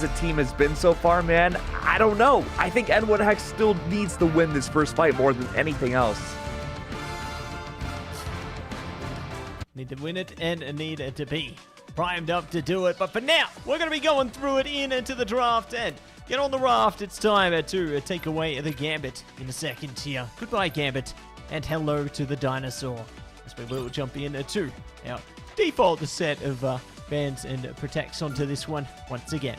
the team has been so far, man, I don't know. I think N1HEX still needs to win this first fight more than anything else. Need to win it and need it to be primed up to do it. But for now, we're going to be going through it into the draft and get on the raft. It's time to take away the Gambit in a second here. Goodbye, Gambit, and hello to the dinosaur. As we will jump into our default set of bans and protects onto this one once again.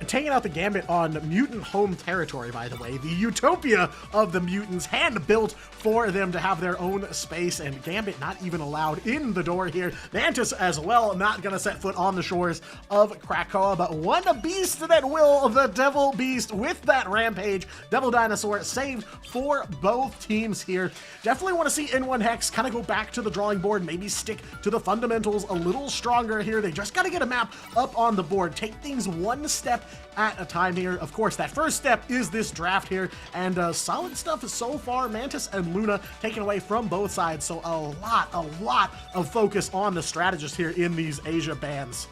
Taking out the Gambit on mutant home territory, by the way. The utopia of the mutants, hand-built for them to have their own space, and Gambit not even allowed in the door here. Mantis as well, not gonna set foot on the shores of Krakoa, but one beast that will, the Devil Beast with that rampage. Devil Dinosaur saved for both teams here. Definitely want to see N1HEX kind of go back to the drawing board, maybe stick to the fundamentals a little stronger here. They just got to get a map up on the board, take things one step at a time here. Of course, that first step is this draft here, and solid stuff so far. Mantis and Luna taken away from both sides, so a lot of focus on the strategist here in these Asia bans.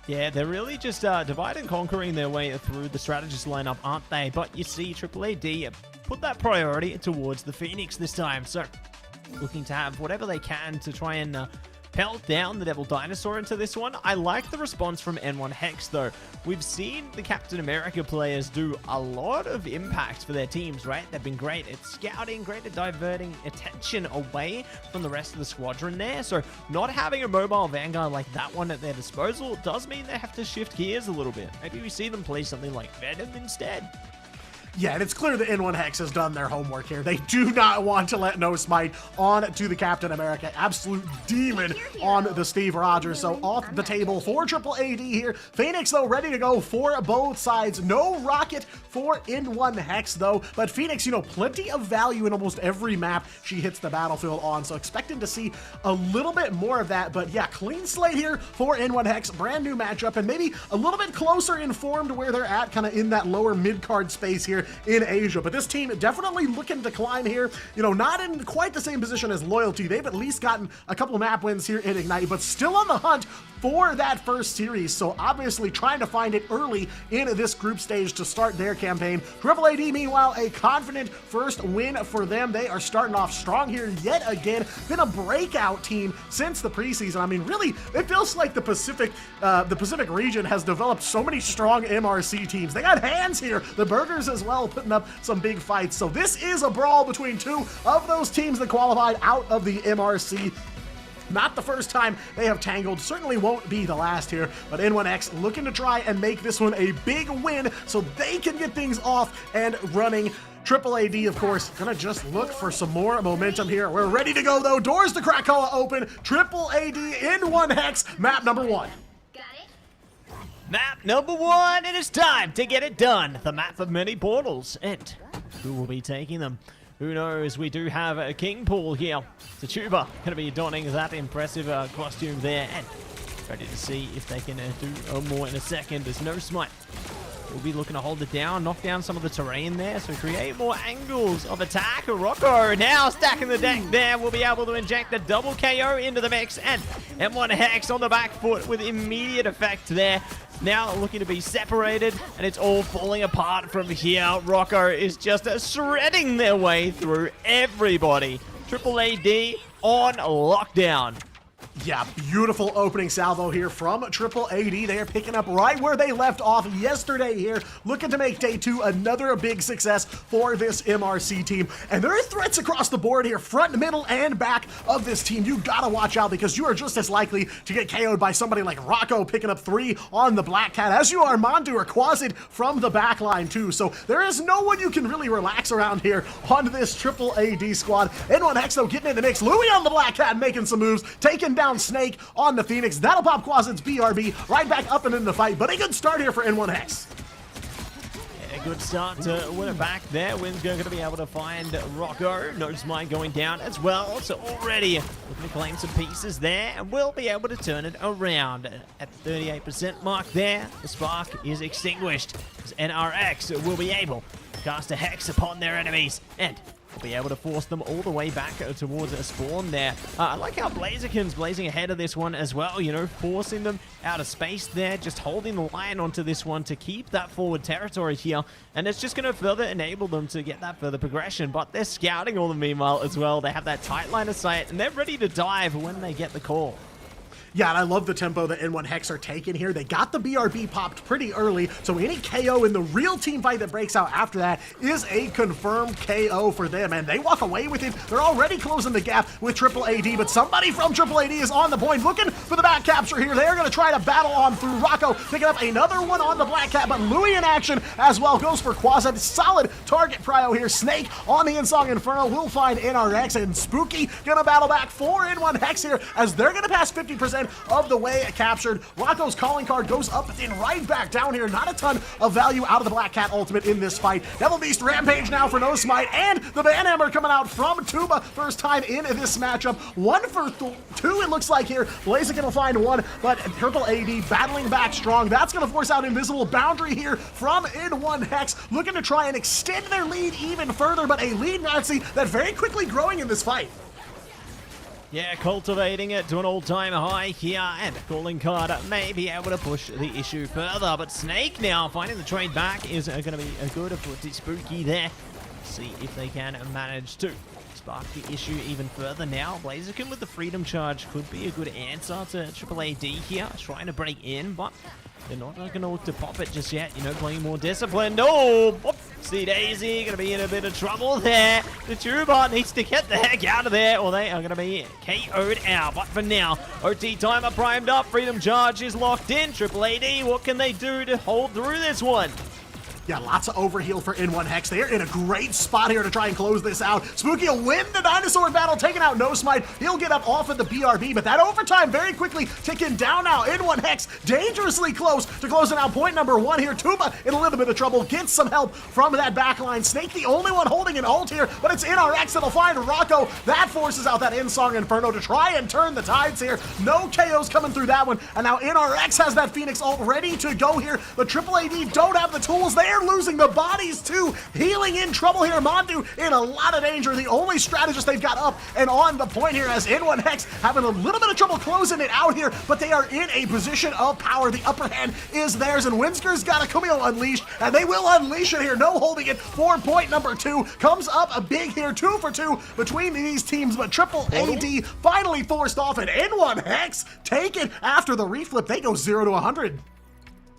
Yeah, they're really just divide and conquering their way through the strategist lineup, aren't they? But you see, AAAd put that priority towards the Phoenix this time, so looking to have whatever they can to try and pelt down the Devil Dinosaur into this one. I like the response from N1HEX, though. We've seen the Captain America players do a lot of impact for their teams, right? They've been great at scouting, great at diverting attention away from the rest of the squadron there. So not having a mobile Vanguard like that one at their disposal does mean they have to shift gears a little bit. Maybe we see them play something like Venom instead. Yeah, and it's clear that N1HEX has done their homework here. They do not want to let No Smite on to the Captain America. Absolute demon on the Steve Rogers. So off the table for AAAd here. Phoenix, though, ready to go for both sides. No rocket for N1HEX, though. But Phoenix, you know, plenty of value in almost every map she hits the battlefield on. So expecting to see a little bit more of that. But yeah, clean slate here for N1HEX. Brand new matchup, and maybe a little bit closer informed where they're at, kind of in that lower mid-card space here in Asia. But this team definitely looking to climb here. You know, not in quite the same position as Loyalty. They've at least gotten a couple map wins here in Ignite, but still on the hunt for that first series. So obviously trying to find it early in this group stage to start their campaign. AAAd, meanwhile, a confident first win for them. They are starting off strong here yet again. Been a breakout team since the preseason. I mean, really, it feels like the Pacific region has developed so many strong MRC teams. They got hands here. The Burgers as well, putting up some big fights. So this is a brawl between two of those teams that qualified out of the MRC. Not the first time they have tangled, certainly won't be the last here, but N1HEX looking to try and make this one a big win so they can get things off and running. AAAd, of course, gonna just look for some more momentum here. We're ready to go, though. Doors to Krakoa open. AAAd, N1HEX, map number 1. Map number 1, it is time to get it done. The map of many portals, and who will be taking them? Who knows? We do have a King Pool here. Tsuchuba going to be donning that impressive costume there, and ready to see if they can do more in a second. There's No Smite. We'll be looking to hold it down, knock down some of the terrain there, so create more angles of attack. Rocco now stacking the deck there. We'll be able to inject the double KO into the mix, and N1HEX on the back foot with immediate effect there. Now looking to be separated, and it's all falling apart from here. Rocco is just shredding their way through everybody. AAAd on lockdown. Yeah, beautiful opening salvo here from AAAd. They are picking up right where they left off yesterday here, looking to make day 2 another big success for this MRC team. And there are threats across the board here, front, middle, and back of this team. You gotta watch out, because you are just as likely to get KO'd by somebody like Rocco picking up 3 on the Black Cat, as you are Mandu or Quasid from the back line too. So there is no one you can really relax around here on this AAAd squad. N1HEX, though, getting in the mix. Louis on the Black Cat making some moves, taking down Snake on the Phoenix. That'll pop Quasid's BRB right back up and in the fight, but a good start here for N1HEX. Yeah, good start to win it back there. Win's going to be able to find Rocco. No Smite going down as well, so already looking to claim some pieces there, and we'll be able to turn it around. At the 38% mark there, the spark is extinguished, as NRX will be able to cast a Hex upon their enemies, and will be able to force them all the way back towards a spawn there. I like how Blaziken's blazing ahead of this one as well, you know, forcing them out of space there, just holding the line onto this one to keep that forward territory here, and it's just going to further enable them to get that further progression. But they're scouting all the meanwhile as well. They have that tight line of sight, and they're ready to dive when they get the call. Yeah, and I love the tempo that N1HEX are taking here. They got the BRB popped pretty early, so any KO in the real team fight that breaks out after that is a confirmed KO for them, and they walk away with it. They're already closing the gap with AAAd, but somebody from AAAd is on the point, looking for the back capture here. They're going to try to battle on through Rocco, picking up another one on the Black Cat, but Louis in action as well, goes for Quasad. Solid target prio here. Snake on the Insong Inferno will find NRX, and Spooky going to battle back for N1HEX here, as they're going to pass 50% of the way captured. Rocco's calling card goes up and right back down here. Not a ton of value out of the Black Cat ultimate in this fight. Devil Beast Rampage now for no smite, and the Banhammer coming out from Tuba. First time in this matchup. 1 for 2 it looks like here. Blaziken will find 1, but AAAd battling back strong. That's going to force out Invisible Boundary here from N1HEX, looking to try and extend their lead even further, but a lead Nazi that very quickly growing in this fight. Yeah, cultivating it to an all-time high here, and calling card may be able to push the issue further. But Snake now finding the trade back is going to be a good for Spooky there. See if they can manage to spark the issue even further now. Blaziken with the Freedom Charge could be a good answer to AAAd here, trying to break in, but they're not going to look to pop it just yet, you know, playing more disciplined. Oh, whoopsie daisy, going to be in a bit of trouble there. The Tuba needs to get the heck out of there, or they are going to be KO'd out. But for now, OT timer primed up, Freedom Charge is locked in. AAAd, what can they do to hold through this one? Yeah, lots of overheal for N1HEX. They are in a great spot here to try and close this out. Spooky will win the dinosaur battle, taking out No Smite. He'll get up off of the BRB, but that overtime very quickly ticking down now. N1HEX dangerously close to closing out point number 1 here. Tuba in a little bit of trouble, gets some help from that backline. Snake the only one holding an ult here, but it's NRX that'll find Rocco. That forces out that Insong Inferno to try and turn the tides here. No KOs coming through that one, and now NRX has that Phoenix ult ready to go here, but AAAd don't have the tools. They're losing the bodies too. Healing in trouble here. Mondu in a lot of danger. The only strategist they've got up and on the point here, as N1HEX having a little bit of trouble closing it out here, but they are in a position of power. The upper hand is theirs, and Winsker's got a Kumio unleashed, and they will unleash it here. No holding it for point number 2. Comes up a big here, 2 for 2 between these teams, but AAAd finally forced off, and N1HEX take it after the reflip. They go 0 to 100.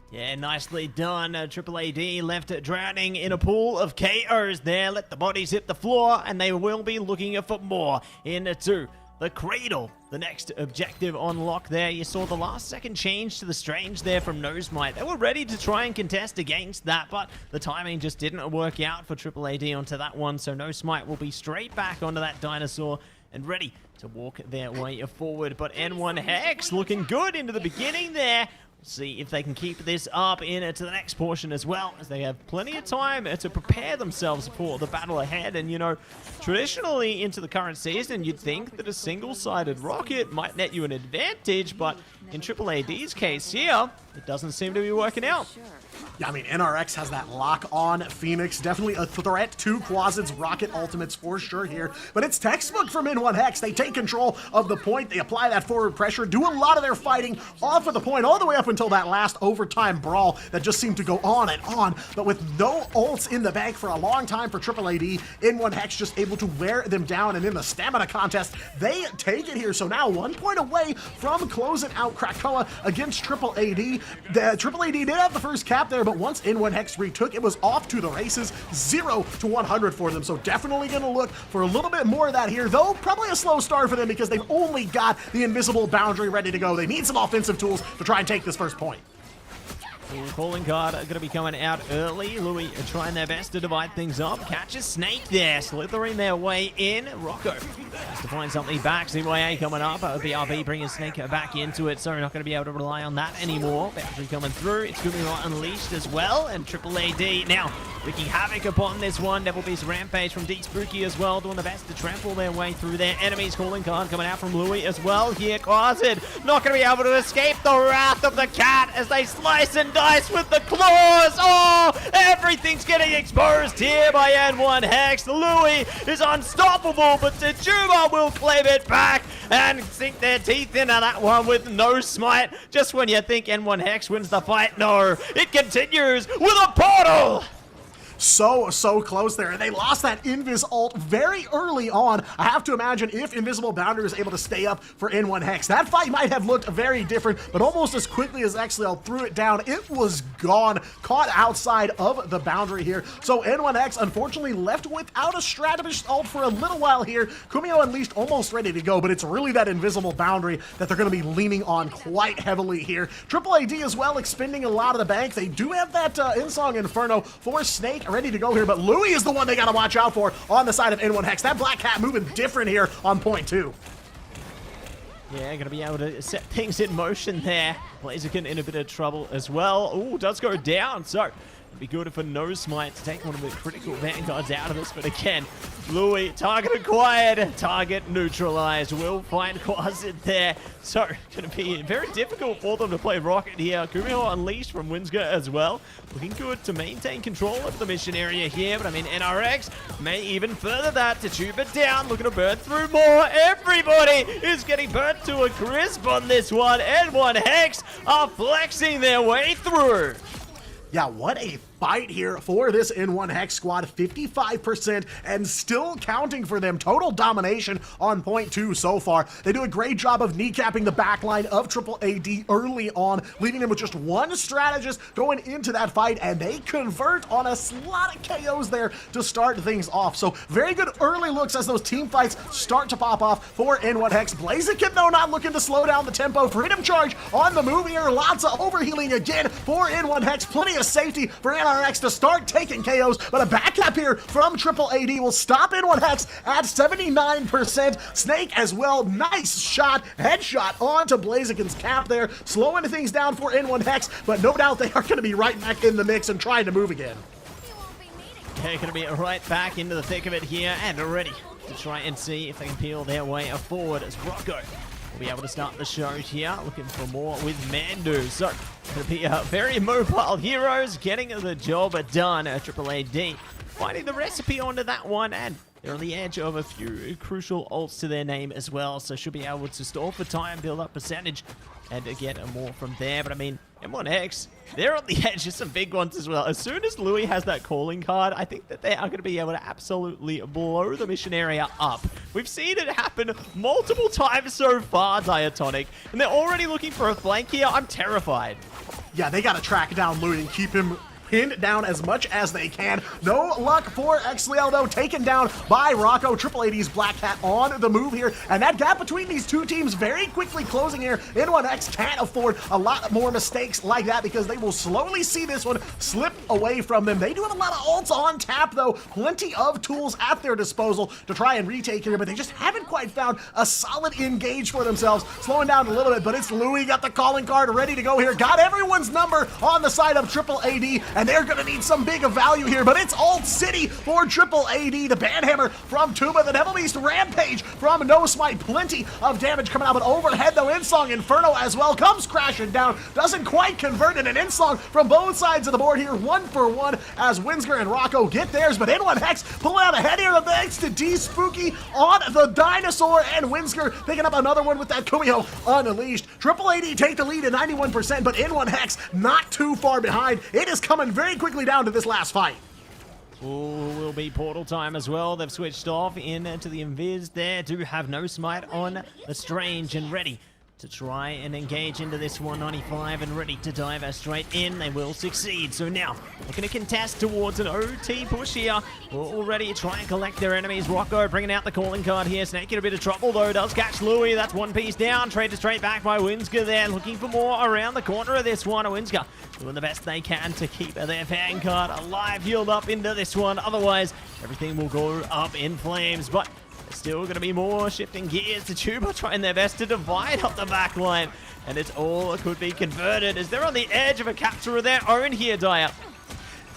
Yeah, nicely done. AAAd left drowning in a pool of KOs there. Let the bodies hit the floor, and they will be looking for more into the Cradle. The next objective on lock there. You saw the last second change to the Strange there from Nosemite. They were ready to try and contest against that, but the timing just didn't work out for AAAd onto that one, so Nosemite will be straight back onto that dinosaur and ready to walk their way forward. But N1HEX looking good into the beginning there. See if they can keep this up into the next portion as well, as they have plenty of time to prepare themselves for the battle ahead. And, you know, traditionally into the current season, you'd think that a single-sided rocket might net you an advantage, but in AAAd's case here, it doesn't seem to be working out. Yeah, I mean, NRX has that lock on Phoenix. Definitely a threat to Quasid's rocket ultimates for sure here. But it's textbook from N1HEX. They take control of the point. They apply that forward pressure, do a lot of their fighting off of the point, all the way up until that last overtime brawl that just seemed to go on and on. But with no ults in the bank for a long time for AAAd, N1HEX just able to wear them down. And in the stamina contest, they take it here. So now 1 point away from closing out Krakoa against AAAd. The AAAd did have the first cap there, but once N1HEX retook, it was off to the races, 0 to 100 for them. So definitely going to look for a little bit more of that here, though probably a slow start for them because they've only got the Invisible Boundary ready to go. They need some offensive tools to try and take this first point. Calling card going to be coming out early. Louis are trying their best to divide things up. Catches Snake there, slithering their way in. Rocco has to find something back. CYA coming up. BRB bringing Snake back into it, so we're not going to be able to rely on that anymore. Boundary coming through. It's going to be unleashed as well, and AAAd now wreaking havoc upon this one. Devil Beast Rampage from Deep Spooky as well, doing the best to trample their way through their enemies. Calling card coming out from Louis as well. Here, Quasid not going to be able to escape the wrath of the cat as they slice and dice with the claws. Oh, everything's getting exposed here by N1HEX. Louis is unstoppable, but Tsuchuba will claim it back and sink their teeth into that one with no smite. Just when you think N1HEX wins the fight, no, it continues with a portal. So close there. And they lost that Invis ult very early on. I have to imagine if Invisible Boundary was able to stay up for N1HEX, that fight might have looked very different, but almost as quickly as Exliel threw it down, it was gone, caught outside of the boundary here. So N1HEX unfortunately left without a strategist ult for a little while here. Kumio Unleashed almost ready to go, but it's really that Invisible Boundary that they're going to be leaning on quite heavily here. AAAd as well, expending a lot of the bank. They do have that Insong Inferno for Snake ready to go here, but Louis is the one they got to watch out for on the side of N1HEX. That Black Cat moving different here on point 2. Yeah, gonna be able to set things in motion there. Blaziken in a bit of trouble as well. Ooh, does go down, so it'd be good for no smite to take one of the critical vanguards out of this, but again, Louis, target acquired, target neutralized. Will find Quasit there, so gonna be very difficult for them to play Rocket here. Kumio Unleashed from Windsor as well. Looking good to maintain control of the mission area here, but I mean, NRX may even further that to tube it down, looking to burn through more. Everybody is getting burnt to a crisp on this one. N1HEX are flexing their way through. Yeah, what a fight here for this N1HEX squad. 55% and still counting for them. Total domination on point 2 so far. They do a great job of kneecapping the backline of AAAd early on, leaving them with just one strategist going into that fight, and they convert on a lot of KOs there to start things off. So very good early looks as those team fights start to pop off for N1HEX. Blaziken, though, not looking to slow down the tempo. Freedom Charge on the move here. Lots of overhealing again for N1HEX. Plenty of safety for NRX to start taking KOs, but a backup here from AAAd will stop N1HEX at 79%. Snake as well, nice shot, headshot onto Blaziken's cap there, slowing things down for N1HEX, but no doubt they are going to be right back in the mix and trying to move again. They're going to be right back into the thick of it here and ready to try and see if they can peel their way forward as Rocco will be able to start the show here, looking for more with Mandu. So, going to be very mobile heroes getting the job done. AAAd finding the recipe onto that one, and they're on the edge of a few crucial ults to their name as well, so should be able to stall for time, build up percentage, and get more from there. But I mean, N1HEX, they're on the edge of some big ones as well. As soon as Louis has that calling card, I think that they are going to be able to absolutely blow the mission area up. We've seen it happen multiple times so far, Diatonic, and they're already looking for a flank here. I'm terrified. Yeah, they got to track down Louis and keep him pinned down as much as they can. No luck for Exliel, though, taken down by Rocco. AAAd's Black Cat on the move here, and that gap between these two teams very quickly closing here. N1HEX can't afford a lot more mistakes like that because they will slowly see this one slip away from them. They do have a lot of ults on tap, though. Plenty of tools at their disposal to try and retake here, but they just haven't quite found a solid engage for themselves. Slowing down a little bit, but it's Louis, got the calling card ready to go here. Got everyone's number on the side of AAAd, and they're going to need some big value here, but it's Ult City for AAAd. The Banhammer from Tuba, the Devil Beast Rampage from No Smite. Plenty of damage coming out, but overhead, though, Insong Inferno as well comes crashing down. Doesn't quite convert it, and Insong from both sides of the board here, 1-for-1 as Windsor and Rocco get theirs, but N1HEX pulling out ahead here thanks to D-Spooky on the Dinosaur, and Windsor picking up another one with that Kumio Unleashed. AAAd take the lead at 91%, but N1HEX not too far behind. It is coming very quickly down to this last fight. Ooh, will be portal time as well. They've switched off into the Invis there. Do have no smite on the Strange and ready to try and engage into this 195 and ready to dive straight in. They will succeed. So now, looking to contest towards an OT push here. Already try and collect their enemies. Rocco bringing out the calling card here. Snake in a bit of trouble though. Does catch Louis. That's one piece down. Traded straight back by Windsor there. Looking for more around the corner of this one. Windsor doing the best they can to keep their vanguard alive. Healed up into this one. Otherwise, everything will go up in flames. But still going to be more shifting gears. The Tuba trying their best to divide up the back line, and it's all could be converted as they're on the edge of a capture of their own here, Dyer.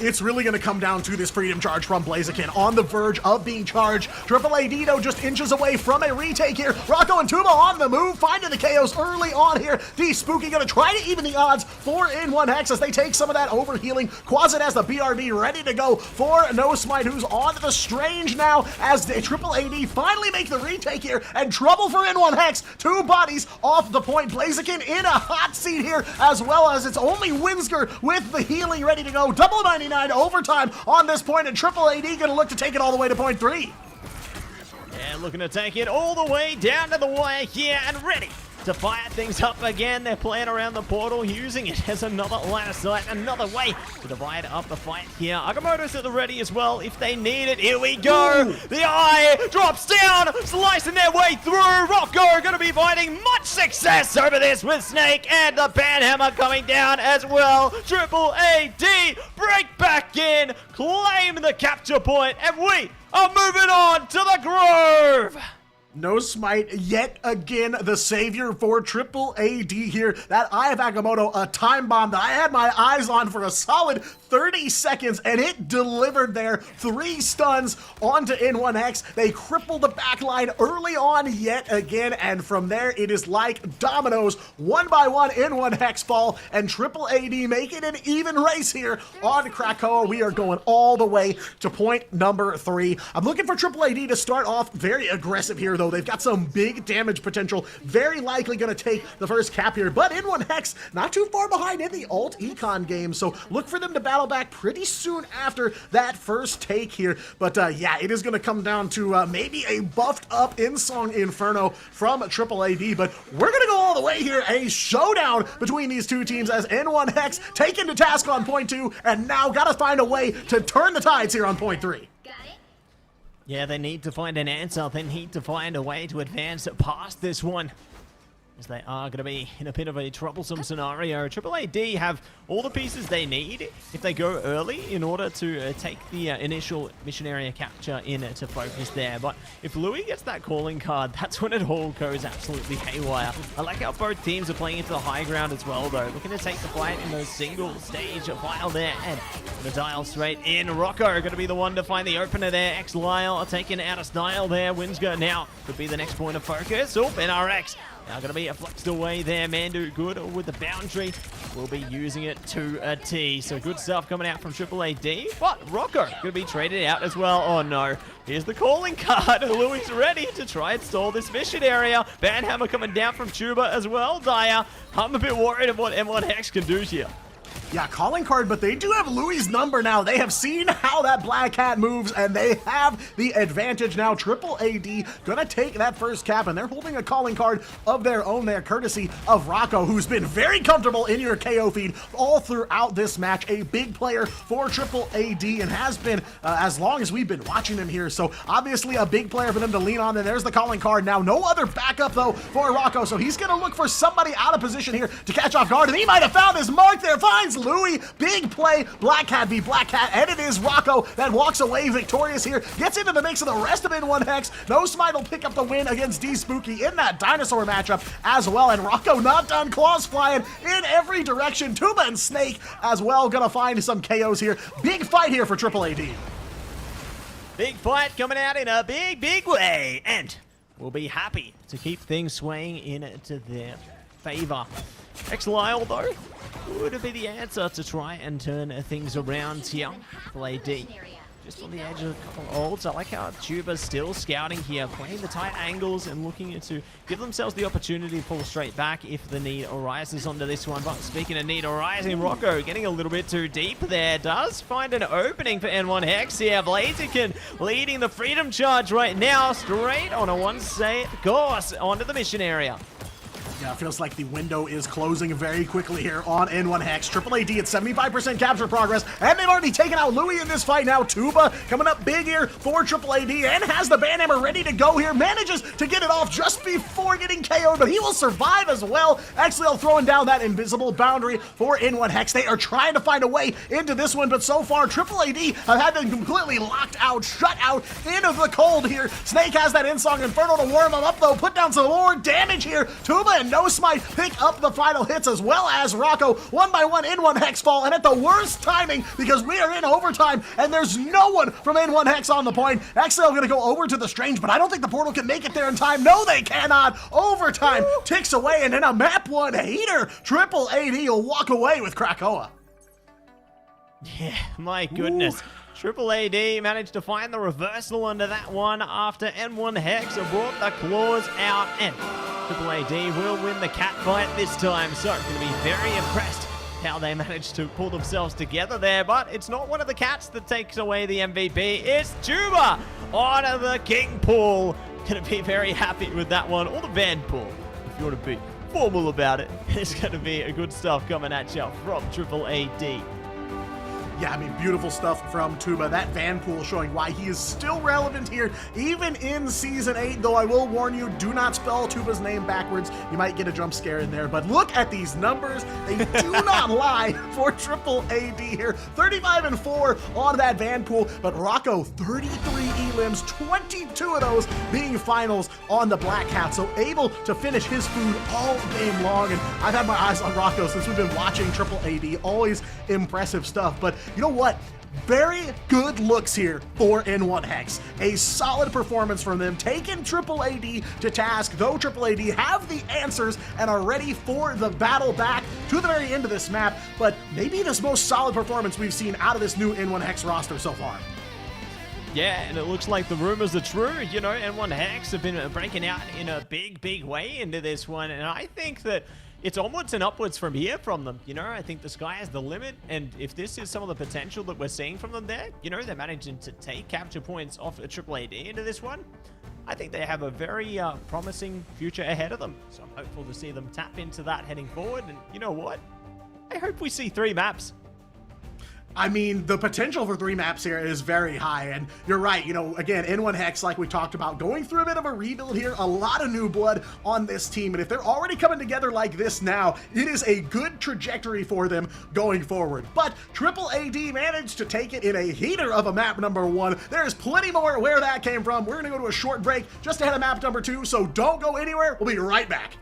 it's really going to come down to this Freedom Charge from Blaziken on the verge of being charged. AAAd though just inches away from a retake here. Rocco and Tuba on the move, finding the KOs early on here. D-Spooky going to try to even the odds for N1HEX as they take some of that overhealing. Quasit has the BRB ready to go for No Smite, who's on the Strange now as the AAAd finally make the retake here, and trouble for N1HEX. 2 bodies off the point. Blaziken in a hot seat here, as well as it's only Winsker with the healing ready to go. Double 99 overtime on this point, and AAAd gonna look to take it all the way to point 3. Yeah, looking to take it all the way down to the wire here and ready to fire things up again. They're playing around the portal, using it as another line of sight, another way to divide up the fight here. Agamotto's at the ready as well if they need it. Here we go. Ooh. The eye drops down, slicing their way through. Rocco going to be finding much success over this with Snake, and the Banhammer coming down as well. AAAd break back in, claim the capture point, and we are moving on to the Grove. No Smite, yet again, the savior for AAAd here. That Eye of Agamotto, a time bomb that I had my eyes on for a solid 30 seconds, and it delivered there. 3 stuns onto N1HEX. They crippled the backline early on yet again, and from there, it is like dominoes. One by one, N1HEX fall, and AAAd making an even race here on Krakoa. We are going all the way to point number 3. I'm looking for AAAd to start off very aggressive here, though. They've got some big damage potential, very likely going to take the first cap here, but N1HEX not too far behind in the alt econ game, so look for them to battle back pretty soon after that first take here. But yeah, it is going to come down to maybe a buffed up Insong Inferno from AAAd, but we're going to go all the way here. A showdown between these two teams as N1HEX taken to task on point 2, and now got to find a way to turn the tides here on point 3. Yeah, they need to find an answer. They need to find a way to advance past this one, as they are going to be in a bit of a troublesome scenario. AAAd have all the pieces they need if they go early in order to take the initial mission area capture in to focus there. But if Louis gets that calling card, that's when it all goes absolutely haywire. I like how both teams are playing into the high ground as well, though. Looking to take the fight in those single stage file there, and the dial straight in. Rocco going to be the one to find the opener there. X-Lyle taken out of style there. Winsger now could be the next point of focus. Oh, NRX now going to be flexed away there. Mandu good with the boundary. Will be using it to a T. So good stuff coming out from AAAd. But Rocco going to be traded out as well. Oh no. Here's the calling card. Louis ready to try and stall this mission area. Banhammer coming down from Tuba as well. Dyer. I'm a bit worried of what N1HEX can do here. Yeah, calling card, but they do have Louis' number now. They have seen how that Black Hat moves, and they have the advantage now. AAAd gonna take that first cap, and they're holding a calling card of their own there, courtesy of Rocco, who's been very comfortable in your KO feed all throughout this match. A big player for AAAd, and has been as long as we've been watching him here. So obviously a big player for them to lean on, and there's the calling card now. No other backup, though, for Rocco, so he's gonna look for somebody out of position here to catch off guard, and he might have found his mark there. Finds Louis, big play, Black Hat v Black Hat, and it is Rocco that walks away victorious here, gets into the mix of the rest of N1HEX. No Smite will pick up the win against D-Spooky in that dinosaur matchup as well, and Rocco not done, claws flying in every direction. Tuba and Snake as well gonna find some KOs here. Big fight here for AAAd. Big fight coming out in a big way, and we'll be happy to keep things swaying into their favor. X-Lyle, though, would be the answer to try and turn things around here. AAAd just on the edge of a couple of ults. I like how Tuba's still scouting here, playing the tight angles and looking to give themselves the opportunity to pull straight back if the need arises onto this one. But speaking of need arising, Rocco getting a little bit too deep there. Does find an opening for N1HEX here. Blaziken leading the Freedom Charge right now, straight on a one-state course onto the mission area. Yeah, it feels like the window is closing very quickly here on N1HEX. AAAd at 75% capture progress, and they've already taken out Louis in this fight now. Tuba coming up big here for AAAd, and has the Banhammer ready to go here. Manages to get it off just before getting KO'd, but he will survive as well. X-Lyle throwing down that invisible boundary for N1HEX. They are trying to find a way into this one, but so far AAAd have had them completely locked out, shut out into the cold here. Snake has that Insong Inferno to warm them up, though. Put down some more damage here. Tuba and and No Smite pick up the final hits, as well as Rocco. One by one, N1HEX fall, and at the worst timing, because we are in overtime, and there's no one from N1HEX on the point. Exile gonna go over to the Strange, but I don't think the portal can make it there in time. No, they cannot. Overtime ticks away, and in a map 1 heater, AAAd will walk away with Krakoa. Yeah, my goodness. AAAd managed to find the reversal under that one after N1HEX brought the claws out, and AAAd will win the cat fight this time. So, going to be very impressed how they managed to pull themselves together there, but it's not one of the cats that takes away the MVP. It's Tuba on the king pool. Going to be very happy with that one, or the van pool, if you want to be formal about it. It's going to be a good stuff coming at you from AAAd. Yeah, I mean, beautiful stuff from Tuba. That Vanpool showing why he is still relevant here, even in Season 8, though I will warn you, do not spell Tuba's name backwards. You might get a jump scare in there, but look at these numbers. They do not lie for AAAd here. 35-4 on that Vanpool, but Rocco, 33 elims, 22 of those being finals on the Black Hat, so able to finish his food all game long, and I've had my eyes on Rocco since we've been watching AAAd. Always impressive stuff, but you know what? Very good looks here for N1HEX. A solid performance from them, taking AAAd to task, though AAAd have the answers and are ready for the battle back to the very end of this map, but maybe this most solid performance we've seen out of this new N1HEX roster so far. Yeah, and it looks like the rumors are true. You know, N1HEX have been breaking out in a big way into this one, and I think that it's onwards and upwards from here from them. You know, I think the sky is the limit, and if this is some of the potential that we're seeing from them there, you know, they're managing to take capture points off a AAAd into this one. I think they have a very promising future ahead of them, so I'm hopeful to see them tap into that heading forward, and you know what? I hope we see 3 maps. I mean, the potential for 3 maps here is very high, and you're right, you know, again, N1HEX, like we talked about, going through a bit of a rebuild here, a lot of new blood on this team, and if they're already coming together like this now, it is a good trajectory for them going forward. But AAAd managed to take it in a heater of a map number 1. There's plenty more where that came from. We're gonna go to a short break just ahead of map number 2, so don't go anywhere. We'll be right back.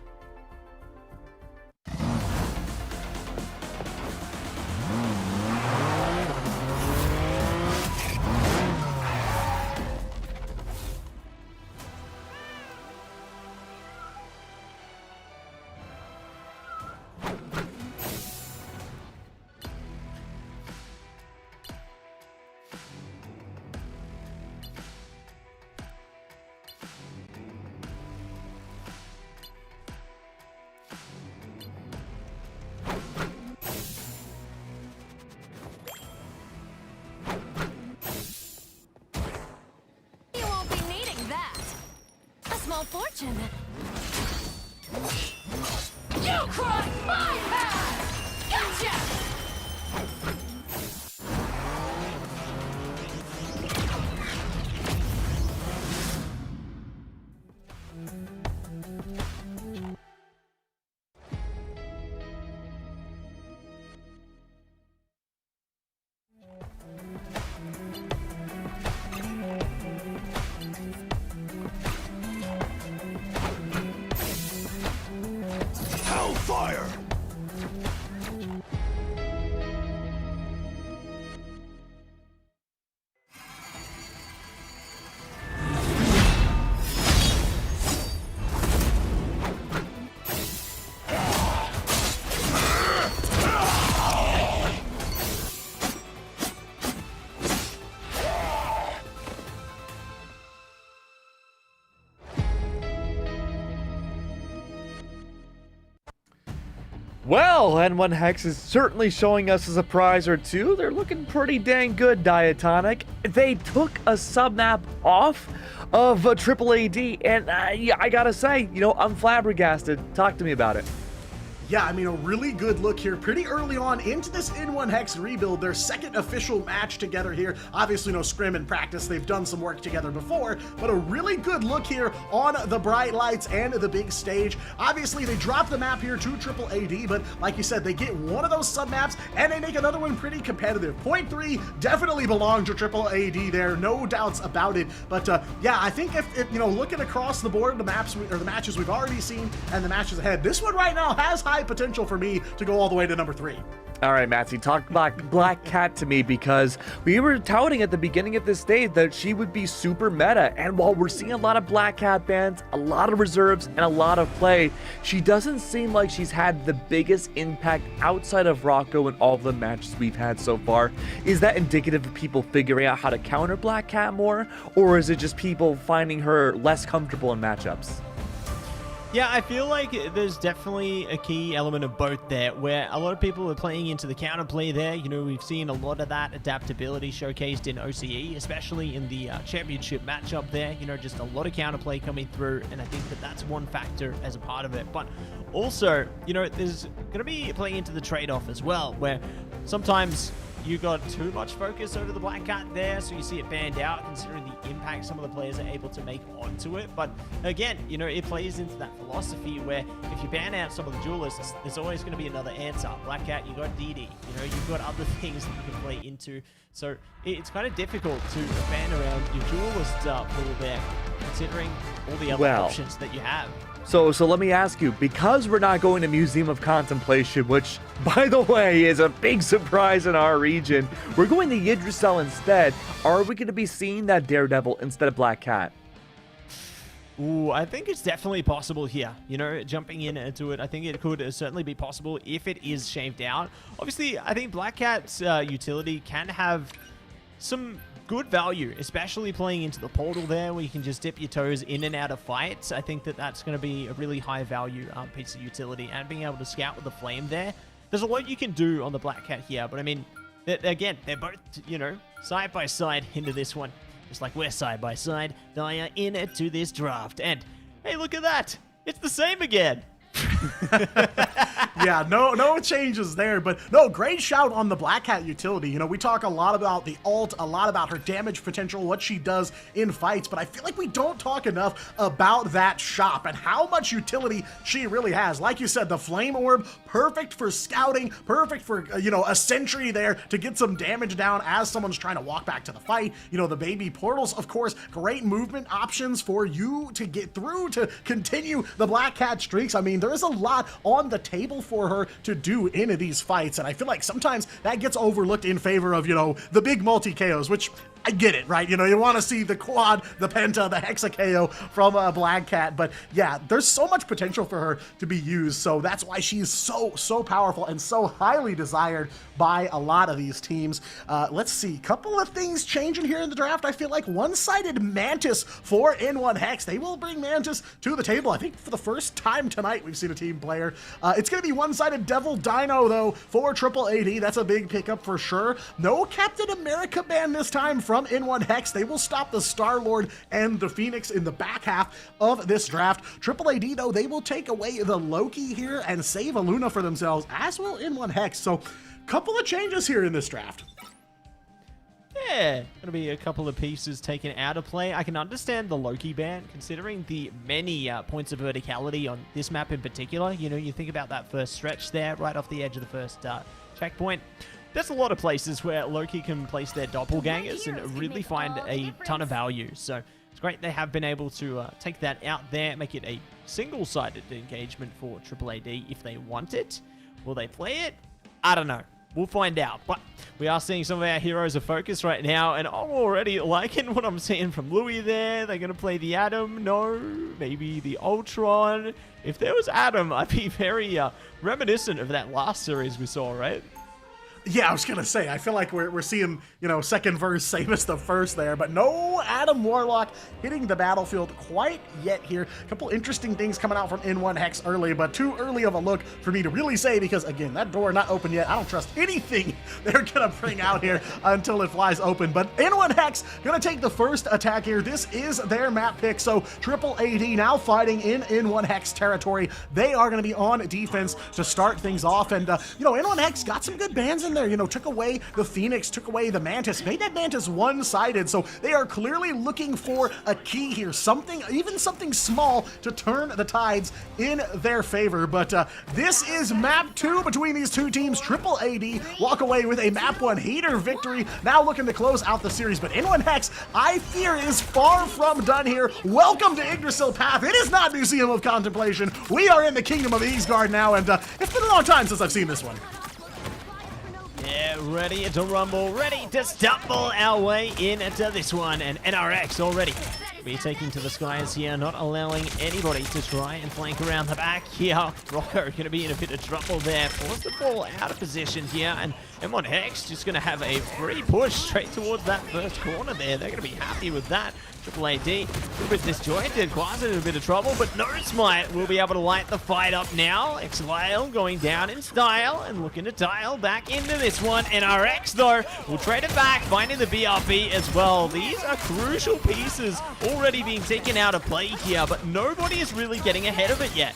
Fortune. You crossed my path! Gotcha! Hellfire! Well, N1HEX is certainly showing us a surprise or two. They're looking pretty dang good, Diatonic. They took a sub-map off of AAAd, and yeah, I gotta say, you know, I'm flabbergasted. Talk to me about it. Yeah, I mean, a really good look here pretty early on into this N1HEX rebuild, their second official match together here. Obviously no scrim in practice, they've done some work together before, but a really good look here on the bright lights and the big stage. Obviously they drop the map here to AAAd, but like you said, they get one of those sub maps and they make another one pretty competitive. Point 3 definitely belonged to AAAd there, no doubts about it. But yeah, I think if you know, looking across the board, the maps or the matches we've already seen and the matches ahead, this one right now has high potential for me to go all the way to number 3. All right, Matsy, talk about Black Cat to me, because we were touting at the beginning of this stage that she would be super meta. And while we're seeing a lot of Black Cat bans, a lot of reserves, and a lot of play, she doesn't seem like she's had the biggest impact outside of Rocco in all of the matches we've had so far. Is that indicative of people figuring out how to counter Black Cat more? Or is it just people finding her less comfortable in matchups? Yeah, I feel like there's definitely a key element of both there, where a lot of people are playing into the counterplay there. You know, we've seen a lot of that adaptability showcased in OCE, especially in the championship matchup there. You know, just a lot of counterplay coming through, and I think that that's one factor as a part of it. But also, you know, there's going to be playing into the trade-off as well, where sometimes you got too much focus over the Black Cat there, so you see it banned out, considering the impact some of the players are able to make onto it. But again, you know, it plays into that philosophy where if you ban out some of the duelists, there's always going to be another answer. Black Cat, you got DD, you know, you've got other things that you can play into. So it's kind of difficult to ban around your duelist pool there, considering all the other options that you have. So let me ask you, because we're not going to Museum of Contemplation, which, by the way, is a big surprise in our region, we're going to Yggdrasil instead. Are we going to be seeing that Daredevil instead of Black Cat? Ooh, I think it's definitely possible here. You know, jumping in into it, I think it could certainly be possible if it is shaved out. Obviously, I think Black Cat's utility can have some good value, especially playing into the portal there, where you can just dip your toes in and out of fights. I think that that's going to be a really high value piece of utility, and being able to scout with the flame there. There's a lot you can do on the Black Cat here, but I mean, again, they're both, you know, side by side into this one. Just like we're side by side, they are into this draft. And hey, look at that. It's the same again. Yeah, no changes there, but no, great shout on the Black Cat utility. You know, we talk a lot about the ult, a lot about her damage potential, what she does in fights, but I feel like we don't talk enough about that shop and how much utility she really has. Like you said, the Flame Orb, perfect for scouting, perfect for, you know, a sentry there to get some damage down as someone's trying to walk back to the fight. You know, the baby portals, of course, great movement options for you to get through to continue the Black Cat streaks. I mean, there is a lot on the table for her to do in these fights, and I feel like sometimes that gets overlooked in favor of, you know, the big multi-KOs, which I get it, right? You know, you want to see the quad, the penta, the hexa KO from Black Cat, but yeah, there's so much potential for her to be used, so that's why she's so powerful and so highly desired by a lot of these teams. Let's see, couple of things changing here in the draft. I feel like one-sided Mantis for N1HEX. They will bring Mantis to the table. I think for the first time tonight we've seen a team player. It's going to be one-sided Devil Dino, though, for AAAd. That's a big pickup for sure. No Captain America ban this time from N1HEX. They will stop the Star-Lord and the Phoenix in the back half of this draft. AAAd, though, they will take away the Loki here and save a Luna for themselves, as will N1HEX. So, couple of changes here in this draft. Yeah, gonna be a couple of pieces taken out of play. I can understand the Loki ban, considering the many points of verticality on this map in particular. You know, you think about that first stretch there, right off the edge of the first checkpoint. There's a lot of places where Loki can place their doppelgangers and really find a ton of value. So it's great they have been able to take that out there, make it a single-sided engagement for AAAd if they want it. Will they play it? I don't know. We'll find out, but we are seeing some of our heroes of focus right now, and I'm already liking what I'm seeing from Louis there. They're going to play the Atom, no, maybe the Ultron. If there was Atom, I'd be very reminiscent of that last series we saw, right? Yeah, I was gonna say, I feel like we're seeing, you know, second verse same as the first there, but no Adam Warlock hitting the battlefield quite yet here. A couple interesting things coming out from N1HEX early, but too early of a look for me to really say because, again, that door not open yet. I don't trust anything they're gonna bring out here until it flies open, but N1HEX gonna take the first attack here. This is their map pick, so AAAd now fighting in N1HEX territory. They are gonna be on defense to start things off, and, you know, N1HEX got some good bans in there. You know, took away the Phoenix, took away the Mantis, made that Mantis one-sided, so they are clearly looking for a key here, something, even something small to turn the tides in their favor. But this is map 2 between these two teams. AAAd walk away with a map 1 heater victory, now looking to close out the series. But N1HEX, I fear, is far from done here. Welcome to Yggdrasil Path. It is not Museum of Contemplation. We are in the Kingdom of Eastgard now, and it's been a long time since I've seen this one. Yeah, ready to rumble, ready to stumble our way into this one, and NRX already be taking to the skies here, not allowing anybody to try and flank around the back here. Rocco going to be in a bit of trouble there, forced the ball out of position here, and N1HEX just going to have a free push straight towards that first corner there. They're going to be happy with that. AAAd, a little bit disjointed, Quasi in a bit of trouble, but no Smite will be able to light the fight up now. X-Lyle going down in style and looking to dial back into this one. NRX, though, will trade it back, finding the BRB as well. These are crucial pieces already being taken out of play here, but nobody is really getting ahead of it yet.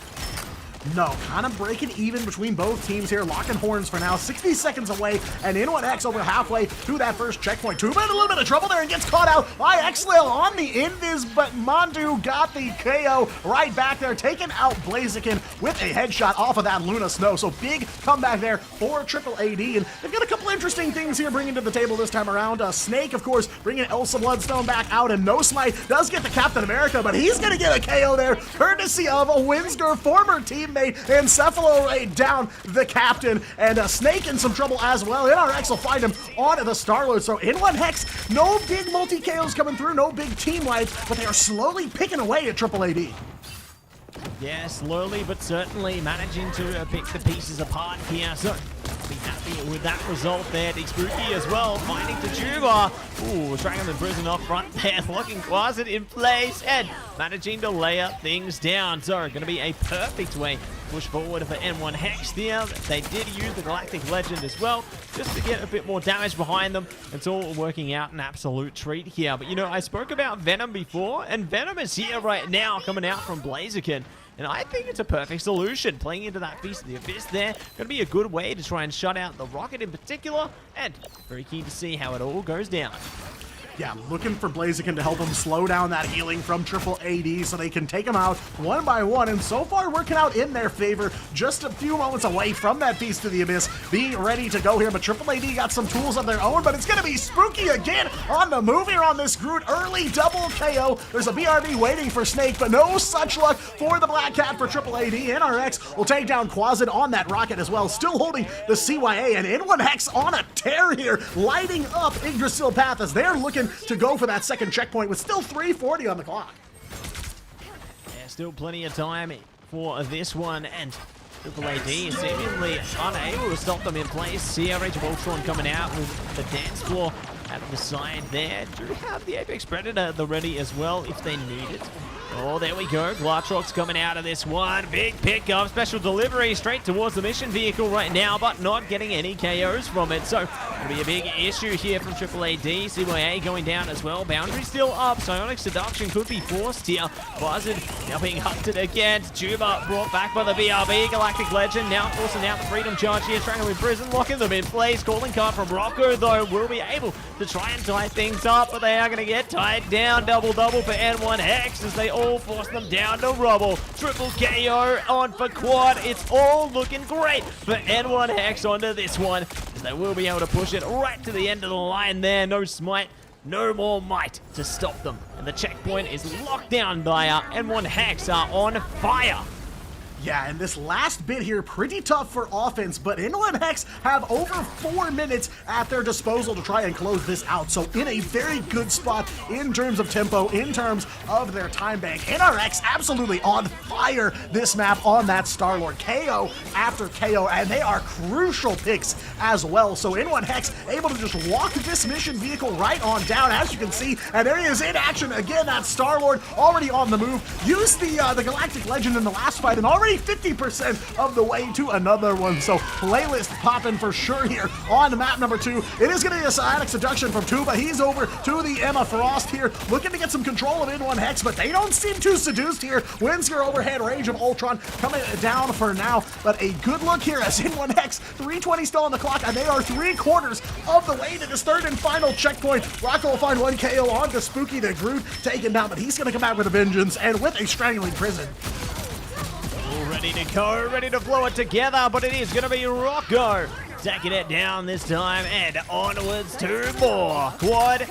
No, kind of breaking even between both teams here. Locking horns for now, 60 seconds away, and N1HEX over halfway to that first checkpoint. Tuba in a little bit of trouble there and gets caught out by X-Lil on the invis, but Mandu got the KO right back there, taking out Blaziken with a headshot off of that Luna Snow. So big comeback there for AAAd, and they've got a couple interesting things here bringing to the table this time around. Snake, of course, bringing Elsa Bloodstone back out, and No Smite does get the Captain America, but he's going to get a KO there, courtesy of a Winsger former teammate, and Cephalo Ray down the captain, and Snake in some trouble as well. NRX will find him on the Star-Lord. So N1HEX, no big multi-KOs coming through, no big team wipes, but they are slowly picking away at AAAd. Yeah, slowly but certainly managing to pick the pieces apart here. So be happy with that result there. Spooky as well, finding Tajuba. Ooh, dragging the prison off front there, locking Quasit in place and managing to layer things down. So going to be a perfect way to push forward for N1HEX there. They did use the Galactic Legend as well, just to get a bit more damage behind them. It's all working out an absolute treat here. But you know, I spoke about Venom before, and Venom is here right now, coming out from Blaziken. And I think it's a perfect solution. Playing into that Feast of the Abyss there, going to be a good way to try and shut out the Rocket in particular. And very keen to see how it all goes down. Yeah, looking for Blaziken to help him slow down that healing from AAAd so they can take him out one by one, and so far working out in their favor. Just a few moments away from that Beast of the Abyss being ready to go here, but AAAd got some tools of their own, but it's going to be Spooky again on the move here on this Groot. Early double KO. There's a BRB waiting for Snake, but no such luck for the Black Cat for AAAd. NRX will take down Quasit on that Rocket as well, still holding the CYA, and N1HEX on a tear here, lighting up Yggdrasil Path as they're looking to go for that second checkpoint with still 3:40 on the clock. Yeah, still plenty of time for this one, and AAAd is seemingly unable to stop them in place here. Rage of Ultron coming out with the dance floor at the side there. Do have the Apex Predator at the ready as well if they need it. Oh, there we go. Glatrox coming out of this one. Big pickup, special delivery straight towards the mission vehicle right now, but not getting any KOs from it. So it'll be a big issue here from AAAd. CYA going down as well. Boundary still up. Psionic Seduction could be forced here. Buzzard now being hunted again. Tuba brought back by the BRB. Galactic Legend now forcing out the Freedom Charge here. Strangling with Prison, locking them in place. Calling card from Rocco, though, will be able to try and tie things up, but they are going to get tied down. Double-double for N1HEX as they all force them down to rubble. Triple KO on for Quad. It's all looking great for N1HEX onto this one, as they will be able to push it right to the end of the line there. No Smite, no more might to stop them. And the checkpoint is locked down by N1HEX are on fire. Yeah, and this last bit here, pretty tough for offense, but N1HEX have over 4 minutes at their disposal to try and close this out. So in a very good spot in terms of tempo, in terms of their time bank. NRX absolutely on fire this map on that Star-Lord. KO after KO, and they are crucial picks as well. So N1HEX able to just walk this mission vehicle right on down, as you can see, and there he is in action again. That Star-Lord already on the move. Used the Galactic Legend in the last fight, and already 50% of the way to another one. So playlist popping for sure here on map number 2. It is going to be a Psionic Seduction from Tuba. He's over to the Emma Frost here, looking to get some control of N1HEX, but they don't seem too seduced here. Windscare overhead, Rage of Ultron coming down for now, but a good look here as N1HEX, 3:20 still on the clock, and they are 3/4 of the way to this third and final checkpoint. Rocco will find 1 KO on to Spooky the Groot, taken down, but he's going to come out with a vengeance and with a Strangling Prison. All ready to go, ready to blow it together, but it is going to be Rocco taking it down this time, and onwards to more. Quad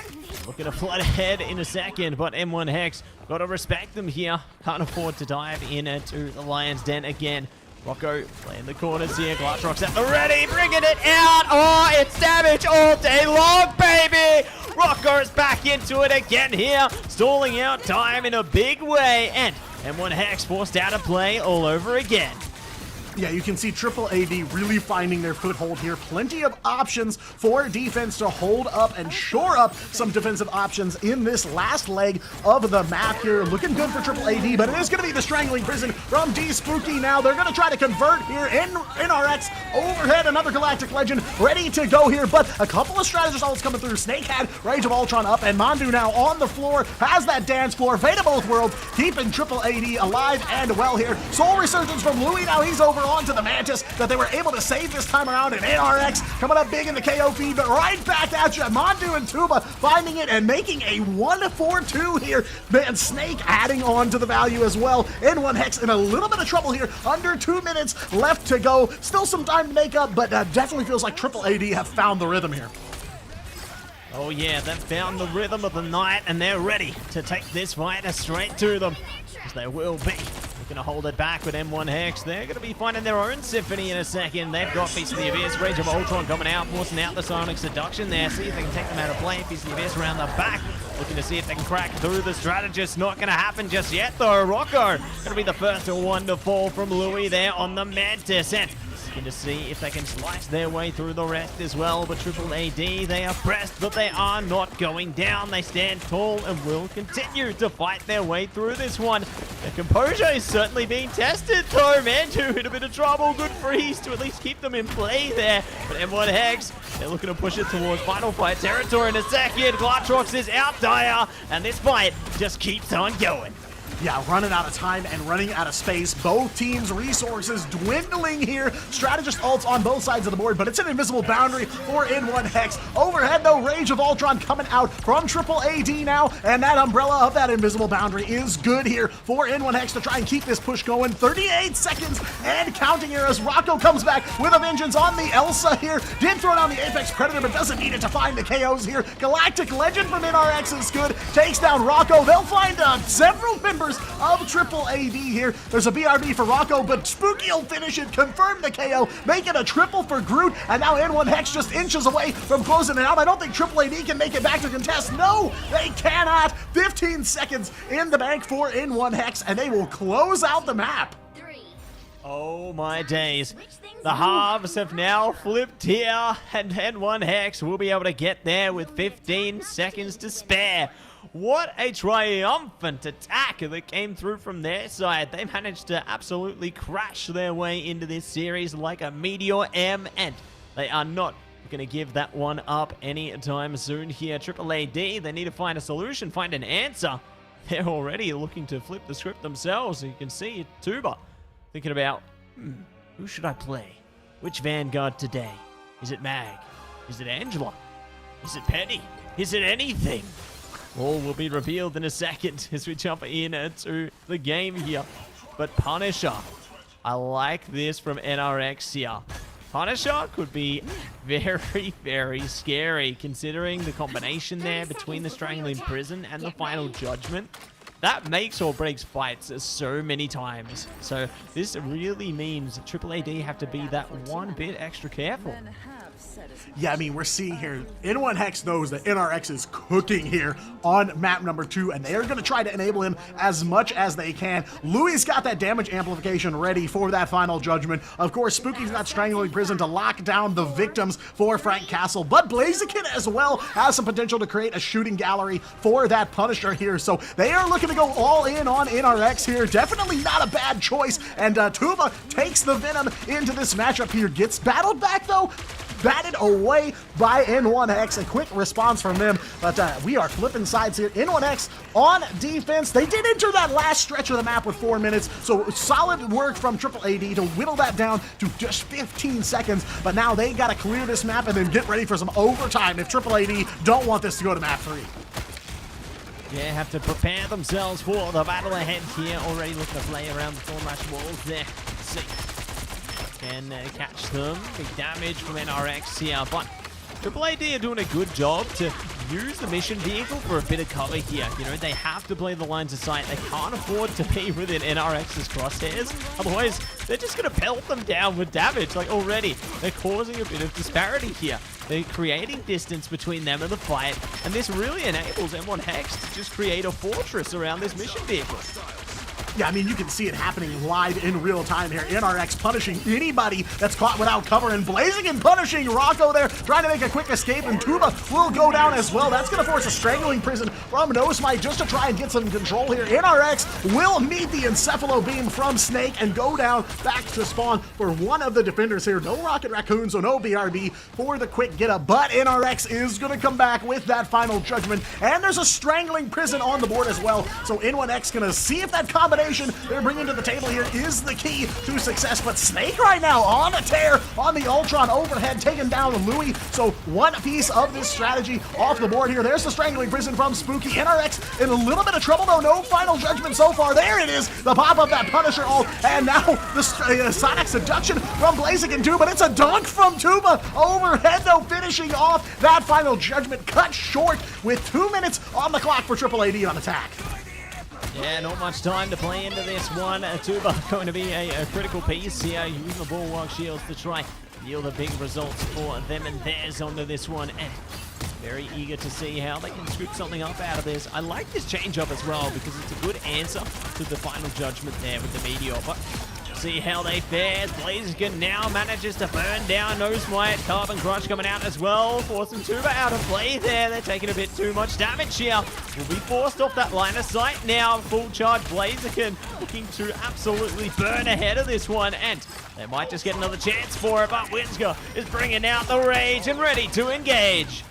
looking to flood ahead in a second, but N1HEX got to respect them here. Can't afford to dive into the Lion's Den again. Rocco playing the corners here. Glassrock's at the ready, bringing it out. Oh, it's damage all day long, baby. Rocco's back into it again here, stalling out time in a big way, and N1HEX forced out of play all over again. Yeah, you can see AAAd really finding their foothold here. Plenty of options for defense to hold up and shore up some defensive options in this last leg of the map here. Looking good for AAAd, but it is going to be the Strangling Prison from D Spooky now. They're going to try to convert here. NRX overhead, another Galactic Legend ready to go here, but a couple of strategies always coming through. Snake had Rage of Ultron up, and Mandu now on the floor, has that dance floor. Fate of both worlds, keeping AAAd alive and well here. Soul Resurgence from Louis, now he's over onto the Mantis that they were able to save this time around, and NRX coming up big in the KO feed, but right back at you. Mandu and Tuba finding it and making a 1-4-2 here. Man, Snake adding on to the value as well. N1HEX in a little bit of trouble here. Under 2 minutes left to go. Still some time to make up, but definitely feels like AAAd have found the rhythm here. Oh yeah, they've found the rhythm of the night, and they're ready to take this fight straight to them, as they will be. Looking to hold it back with N1HEX. They're going to be finding their own symphony in a second. They've got Feast of the Abyss, Rage of Ultron coming out, forcing out the Psionic Seduction there. See if they can take them out of play. Feast of the Abyss around the back. Looking to see if they can crack through the Strategist. Not going to happen just yet though. Rocco going to be the first one to fall from Louis there on the Mantis. And looking to see if they can slice their way through the rest as well. But AAAd, they are pressed, but they are not going down. They stand tall and will continue to fight their way through this one. Their composure is certainly being tested though. Mandu in a bit of trouble. Good freeze to at least keep them in play there. But N1HEX, they're looking to push it towards final fight territory in a second. Glatrox is out dire, and this fight just keeps on going. Yeah, running out of time and running out of space. Both teams' resources dwindling here. Strategist ults on both sides of the board, but it's an invisible boundary for N1HEX. Overhead, though, Rage of Ultron coming out from AAAd now, and that umbrella of that invisible boundary is good here for N1HEX to try and keep this push going. 38 seconds and counting here as Rocco comes back with a vengeance on the Elsa here. Did throw down the Apex Predator, but doesn't need it to find the KOs here. Galactic Legend from NRX is good. Takes down Rocco. They'll find several members of AAAd here. There's a BRB for Rocco, but Spooky will finish it, confirm the KO, make it a triple for Groot, and now N1HEX just inches away from closing it out. I don't think AAAd can make it back to contest. No, they cannot. 15 seconds in the bank for N1HEX, and they will close out the map. Oh my days. The halves have now flipped here, and N1HEX will be able to get there with 15 seconds to spare. What a triumphant attack that came through from their side. They managed to absolutely crash their way into this series like a Meteor M, and they are not going to give that one up anytime soon here. AAAd, they need to find a solution, find an answer. They're already looking to flip the script themselves. You can see Tuba thinking about, who should I play? Which Vanguard today? Is it Mag? Is it Angela? Is it Penny? Is it anything? All will be revealed in a second as we jump in to the game here. But Punisher, I like this from NRX here. Punisher could be very, very scary considering the combination there between the Strangling Prison and the Final Judgment. that makes or breaks fights so many times. So this really means AAAd have to be that one bit extra careful. Yeah, I mean, we're seeing here, N1HEX knows that NRX is cooking here on map number 2, and they're going to try to enable him as much as they can. Louis got that damage amplification ready for that final judgment. Of course, Spooky's got Strangling Prison to lock down the victims for Frank Castle, but Blaziken as well has some potential to create a shooting gallery for that Punisher here, so they are looking to go all in on NRX here. Definitely not a bad choice, and Tuba takes the Venom into this matchup here. Gets battled back, though. Batted away by N1HEX. A quick response from them, but we are flipping sides here. N1HEX on defense. They did enter that last stretch of the map with 4 minutes, so solid work from AAAd to whittle that down to just 15 seconds, but now they got to clear this map and then get ready for some overtime if AAAd don't want this to go to map 3. Yeah, have to prepare themselves for the battle ahead here. Already looking to play around the Thorn Rush walls there. Let's see. Can catch them. Big damage from NRX here, but AAAd are doing a good job to use the mission vehicle for a bit of cover here. You know, they have to play the lines of sight. They can't afford to be within NRX's crosshairs. Otherwise, they're just going to pelt them down with damage. Like, already, they're causing a bit of disparity here. They're creating distance between them and the fight, and this really enables N1HEX to just create a fortress around this mission vehicle. Yeah, I mean, you can see it happening live in real time here. NRX punishing anybody that's caught without cover, and Blazing and punishing Rocco there, trying to make a quick escape, and Tuba will go down as well. That's going to force a Strangling Prison from No Smite just to try and get some control here. NRX will meet the Encephalo Beam from Snake and go down back to spawn for one of the defenders here. No Rocket Raccoon, so no BRB for the quick get up, but NRX is going to come back with that final judgment, and there's a Strangling Prison on the board as well, so N1X going to see if that combination they're bringing to the table here is the key to success. But Snake right now on a tear on the Ultron overhead, taking down Louis. So one piece of this strategy off the board here. There's the Strangling Prison from Spooky. NRX in a little bit of trouble though. No final judgment so far. There it is. The pop of that Punisher ult. And now the Sonic Seduction from Blaziken too. But it's a dunk from Tuba overhead though, finishing off that final judgment. Cut short with 2 minutes on the clock for AAAd on attack. Yeah, not much time to play into this one. Tuba going to be a critical piece here, using the Bulwark Shields to try yield the big results for them and theirs onto this one. And very eager to see how they can scoop something up out of this. I like this change-up as well because it's a good answer to the final judgment there with the Meteor. But see how they fare. Blaziken now manages to burn down No Smite. Carbon Crush coming out as well, forcing Tuba out of play there. They're taking a bit too much damage here. Will be forced off that line of sight now. Full charge Blaziken looking to absolutely burn ahead of this one, and they might just get another chance for it, but Winsker is bringing out the rage and ready to engage.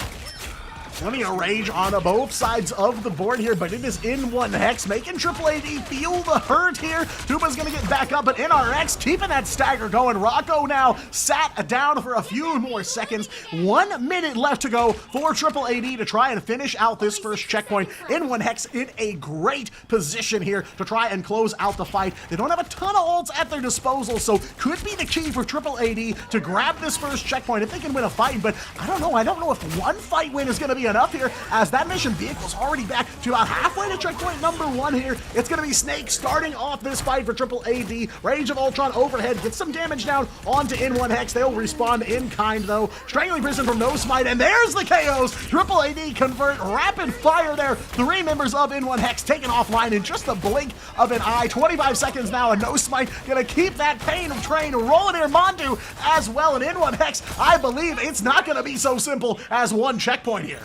Plenty of rage on both sides of the board here, but it is N1HEX making AAAd feel the hurt here. Tuba's gonna get back up, but NRX keeping that stagger going. Rocco now sat down for a few more seconds. 1 minute left to go for AAAd to try and finish out this first checkpoint. N1HEX in a great position here to try and close out the fight. They don't have a ton of ults at their disposal, so could be the key for AAAd to grab this first checkpoint if they can win a fight, but I don't know if one fight win is gonna be enough here, as that mission vehicle's already back to about halfway to checkpoint number 1 here. It's gonna be Snake starting off this fight for AAAd. Rage of Ultron overhead gets some damage down onto N1HEX. They'll respond in kind though. Strangling Prison from No Smite, and there's the KOs. AAAd convert rapid fire there. 3 members of N1HEX taken offline in just a blink of an eye. 25 seconds now, and No Smite gonna keep that pain train rolling here. Mondu as well, and N1HEX, I believe it's not gonna be so simple as one checkpoint here.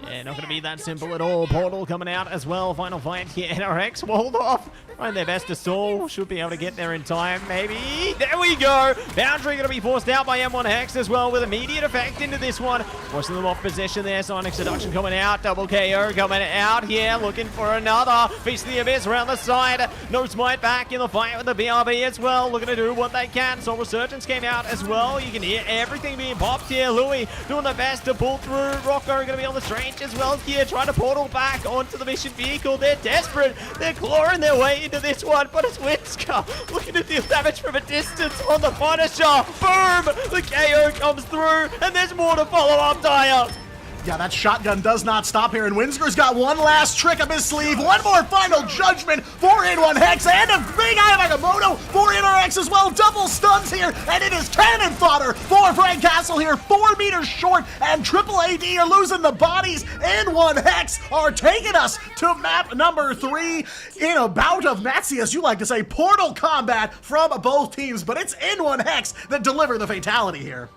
Yeah, not going to be that simple at all. Portal coming out as well. Final fight here. NRX walled off. Trying their best to stall. Should be able to get there in time, maybe. There we go. Boundary going to be forced out by N1HEX as well with immediate effect into this one. Forcing them off position there. Sonic Seduction coming out. Double KO coming out here. Looking for another. Feast of the Abyss around the side. No Smite back in the fight with the BRB as well. Looking to do what they can. So Resurgence came out as well. You can hear everything being popped here. Louis doing the best to pull through. Rocco going to be on the strange as well here. Trying to portal back onto the mission vehicle. They're desperate. They're clawing their way into this one, but it's Winsker looking to deal damage from a distance on the Punisher. Boom! The KO comes through, and there's more to follow up, Dyer. Yeah, that shotgun does not stop here, and Windsor's got one last trick up his sleeve. One more final judgment for N1HEX, and a big Eye of Agamotto for NRX as well. Double stuns here, and it is cannon fodder for Frank Castle here. 4 meters short, and AAAd are losing the bodies. N1HEX are taking us to map number 3 in a bout of Nazi, as you like to say, portal combat from both teams, but it's N1HEX that deliver the fatality here.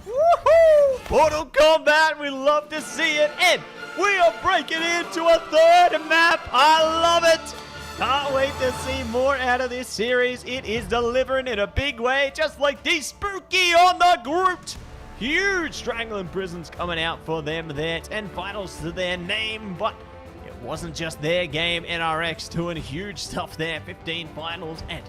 Woohoo! Portal combat, we love to see it, and we are breaking into a 3rd map. I love it. Can't wait to see more out of this series. It is delivering in a big way, just like the Spooky on the Groot. Huge Strangling Prisons coming out for them there. 10 finals to their name, but it wasn't just their game. NRX doing huge stuff there. 15 finals and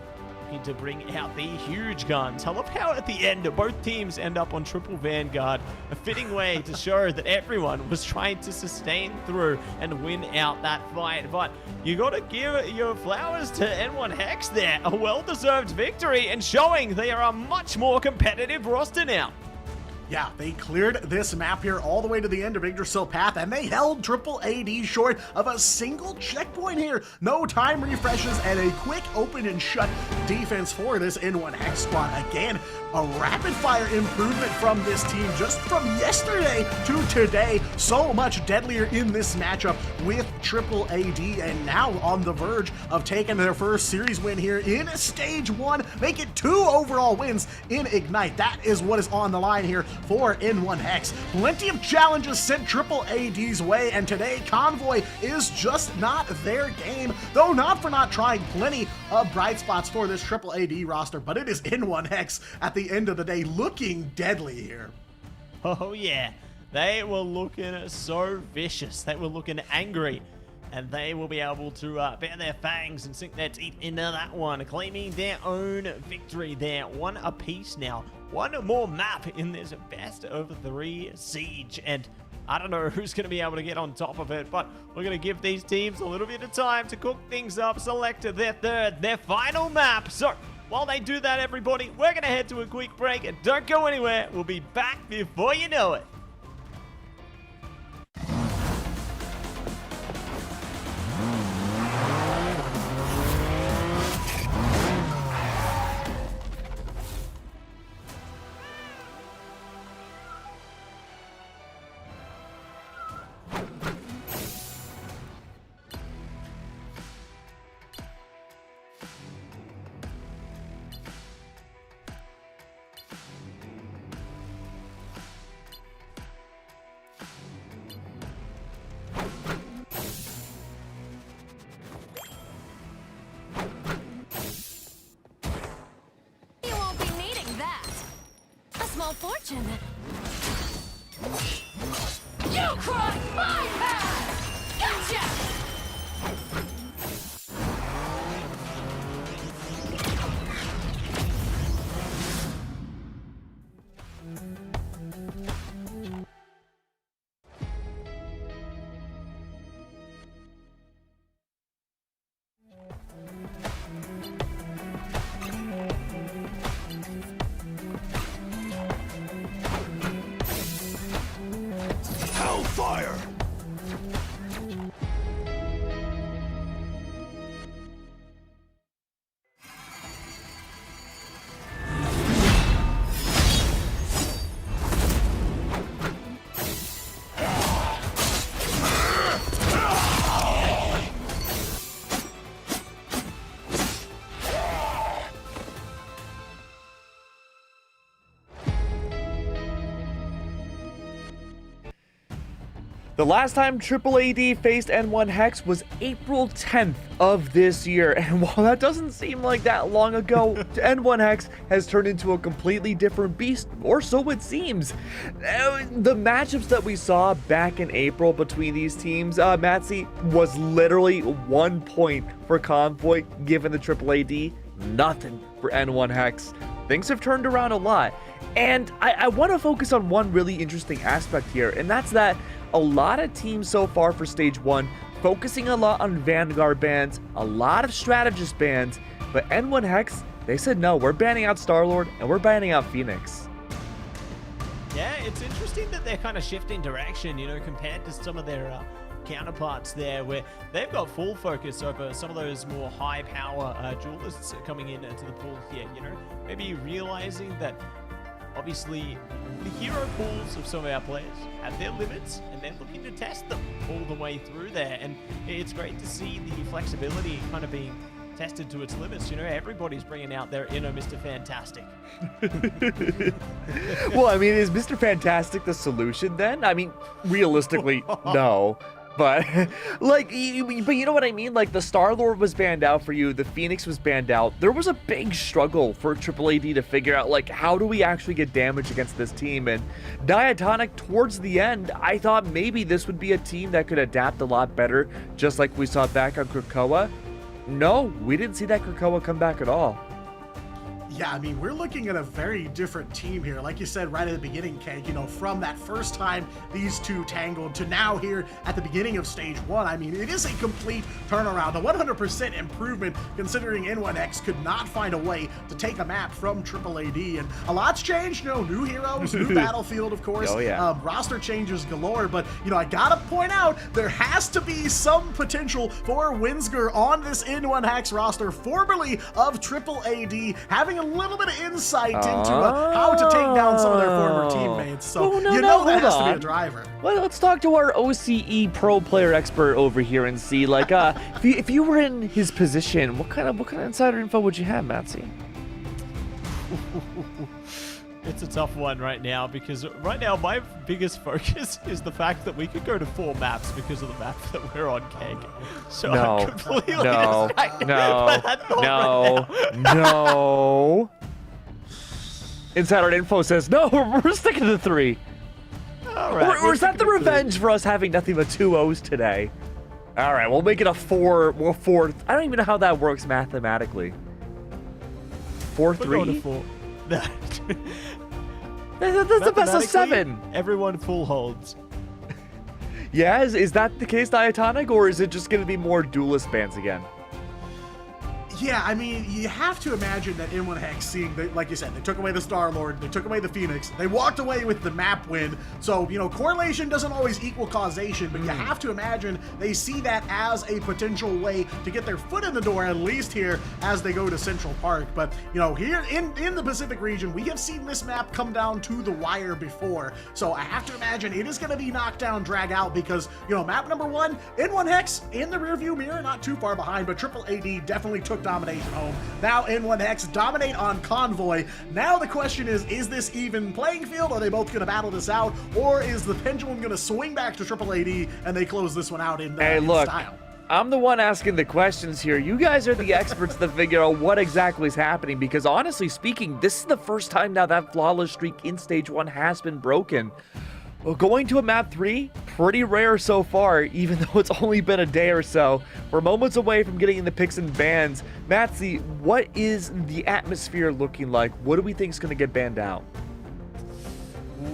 to bring out the huge guns. I love how at the end both teams end up on triple Vanguard, a fitting way to show that everyone was trying to sustain through and win out that fight. But you gotta give your flowers to N1HEX there, a well-deserved victory and showing they are a much more competitive roster now. Yeah, they cleared this map here all the way to the end of Yggdrasil Path, and they held AAAd short of a single checkpoint here. No time refreshes and a quick open and shut defense for this N1HEX squad. Again, a rapid-fire improvement from this team just from yesterday to today. So much deadlier in this matchup with AAAd, and now on the verge of taking their first series win here in Stage 1. Make it 2 overall wins in Ignite. That is what is on the line here for N1HEX. Plenty of challenges sent AAAd's way, and today Convoy is just not their game, though not for not trying. Plenty of bright spots for this AAAd roster, but it is N1HEX at the end of the day looking deadly here. Oh yeah, they were looking so vicious. They were looking angry. And they will be able to bare their fangs and sink their teeth into that one, claiming their own victory there. 1 apiece now. 1 more map in this best of 3 siege. And I don't know who's going to be able to get on top of it, but we're going to give these teams a little bit of time to cook things up, select their final map. So while they do that, everybody, we're going to head to a quick break, and don't go anywhere. We'll be back before you know it. Fortune. You crossed my path! Gotcha! Hellfire! The last time AAAd faced N1HEX was April 10th of this year, and while that doesn't seem like that long ago, N1HEX has turned into a completely different beast, or so it seems. The matchups that we saw back in April between these teams, Matsy, was literally 1 point for Convoy given the AAAd, nothing for N1HEX. Things have turned around a lot, and I want to focus on one really interesting aspect here, and that's that a lot of teams so far for Stage 1 focusing a lot on Vanguard bans, a lot of Strategist bans, but N1HEX, they said no, we're banning out Star-Lord and we're banning out Phoenix. Yeah, it's interesting that they're kind of shifting direction, you know, compared to some of their counterparts there, where they've got full focus over some of those more high power duelists coming into the pool here, you know, maybe realizing that obviously the hero pools of some of our players have their limits and they're looking to test them all the way through there, and it's great to see the flexibility kind of being tested to its limits. You know, everybody's bringing out their inner Mr. Fantastic. Well, I mean, is Mr. Fantastic the solution then? I mean, realistically, no. But like, but you know what I mean? Like, the Star-Lord was banned out for you, the Phoenix was banned out. There was a big struggle for AAAd to figure out, like, how do we actually get damage against this team? And Diatonic, towards the end, I thought maybe this would be a team that could adapt a lot better, just like we saw back on Krakoa. No, we didn't see that Krakoa come back at all. Yeah, I mean, we're looking at a very different team here. Like you said right at the beginning, Keg, you know, from that first time these two tangled to now here at the beginning of stage 1. I mean, it is a complete turnaround, a 100% improvement considering N1HEX could not find a way to take a map from AAAd. And a lot's changed, you know, new heroes, new battlefield, of course, oh, yeah. Roster changes galore. But, you know, I gotta point out, there has to be some potential for Winsger on this N1HEX roster, formerly of AAAd, having a little bit of insight into how to take down some of their former teammates. So you know that has to be a driver. Well, let's talk to our OCE pro player expert over here and see, like, if you were in his position, what kind of insider info would you have, Matsy? It's a tough one right now, because right now my biggest focus is the fact that we could go to 4 maps because of the map that we're on, Keg. So I'm completely distracted by that thought right now. No. Insider info says no. We're sticking to 3. All right, or is that the revenge for us having nothing but 2 O's today? All right, we'll make it a 4. Well, 4. I don't even know how that works mathematically. 4-3. 4. That's the best of 7. Everyone full holds. Yeah, is that the case, Diatonic, or is it just going to be more duelist bans again? Yeah, I mean, you have to imagine that N1HEX seeing, like you said, they took away the Star-Lord, they took away the Phoenix, they walked away with the map win. So, you know, correlation doesn't always equal causation, but you have to imagine they see that as a potential way to get their foot in the door, at least here as they go to Central Park. But, you know, here in the Pacific region, we have seen this map come down to the wire before. So I have to imagine it is going to be knockdown, drag out, because, you know, map number 1, N1HEX in the rearview mirror, not too far behind, but AAAd definitely took domination home. Now N1HEX dominate on Convoy. Now the question is this even playing field? Are they both going to battle this out, or is the pendulum going to swing back to AAAd and they close this one out in style? I'm the one asking the questions here. You guys are the experts to figure out what exactly is happening, because honestly speaking, this is the first time now that flawless streak in stage 1 has been broken. Well, going to a map 3, pretty rare so far, even though it's only been a day or so. We're moments away from getting in the picks and bans. Matsy, what is the atmosphere looking like? What do we think is going to get banned out?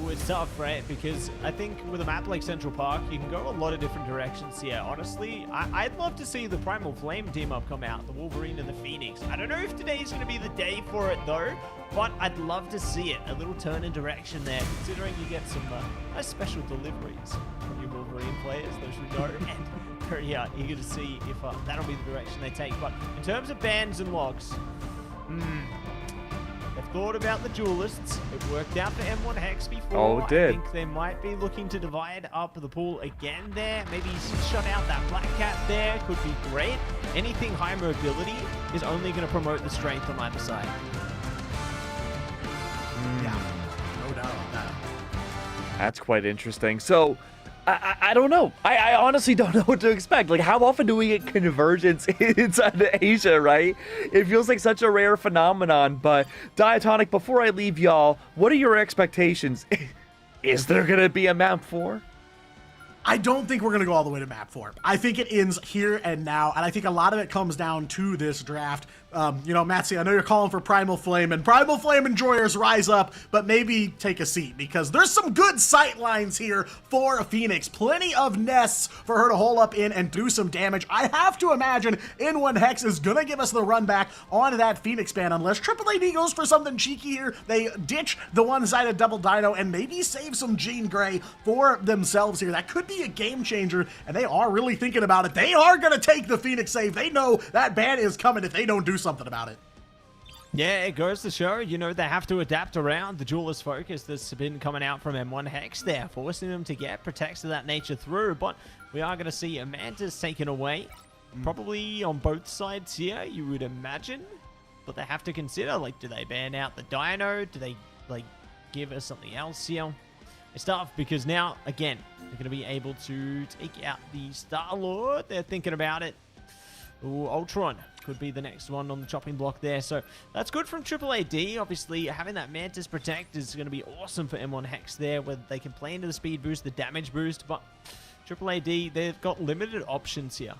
Ooh, it's tough, right? Because I think with a map like Central Park, you can go a lot of different directions here. Honestly, I'd love to see the Primal Flame team up come out, the Wolverine and the Phoenix. I don't know if today's going to be the day for it, though, but I'd love to see it. A little turn in direction there, considering you get some nice special deliveries from your Wolverine players, those who know, and very eager to see if that'll be the direction they take. But in terms of bans and logs, they've thought about the duelists. It worked out for N1HEX before. Oh, it did. I think they might be looking to divide up the pool again there. Maybe shut out that Black Cat there. Could be great. Anything high mobility is only going to promote the strength on either side. Yeah, no doubt on that. That's quite interesting. So, I don't know. I honestly don't know what to expect. Like, how often do we get convergence inside Asia, right? It feels like such a rare phenomenon. But, Diatonic, before I leave y'all, what are your expectations? Is there going to be a map 4? I don't think we're going to go all the way to map 4. I think it ends here and now, and I think a lot of it comes down to this draft. You know, Matsy, I know you're calling for Primal Flame, and Primal Flame enjoyers rise up, but maybe take a seat, because there's some good sight lines here for Phoenix. Plenty of nests for her to hole up in and do some damage. I have to imagine N1HEX is gonna give us the run back on that Phoenix ban, unless AAAd goes for something cheeky here. They ditch the one-sided double dino and maybe save some Jean Grey for themselves here. That could be a game changer, and they are really thinking about it. They are gonna take the Phoenix save. They know that ban is coming if they don't do something about it. Yeah, it goes to show, you know, they have to adapt around the duelist focus that's been coming out from N1HEX there, forcing them to get protects of that nature through, but we are going to see a Mantis taken away, probably on both sides here, you would imagine, but they have to consider, like, do they ban out the Dino? Do they, like, give us something else here? It's tough, because now, again, they're going to be able to take out the Star-Lord. They're thinking about it. Ooh, Ultron could be the next one on the chopping block there. So that's good from AAAd. Obviously, having that Mantis protect is going to be awesome for N1HEX there, where they can play into the speed boost, the damage boost. But AAAd, they've got limited options here.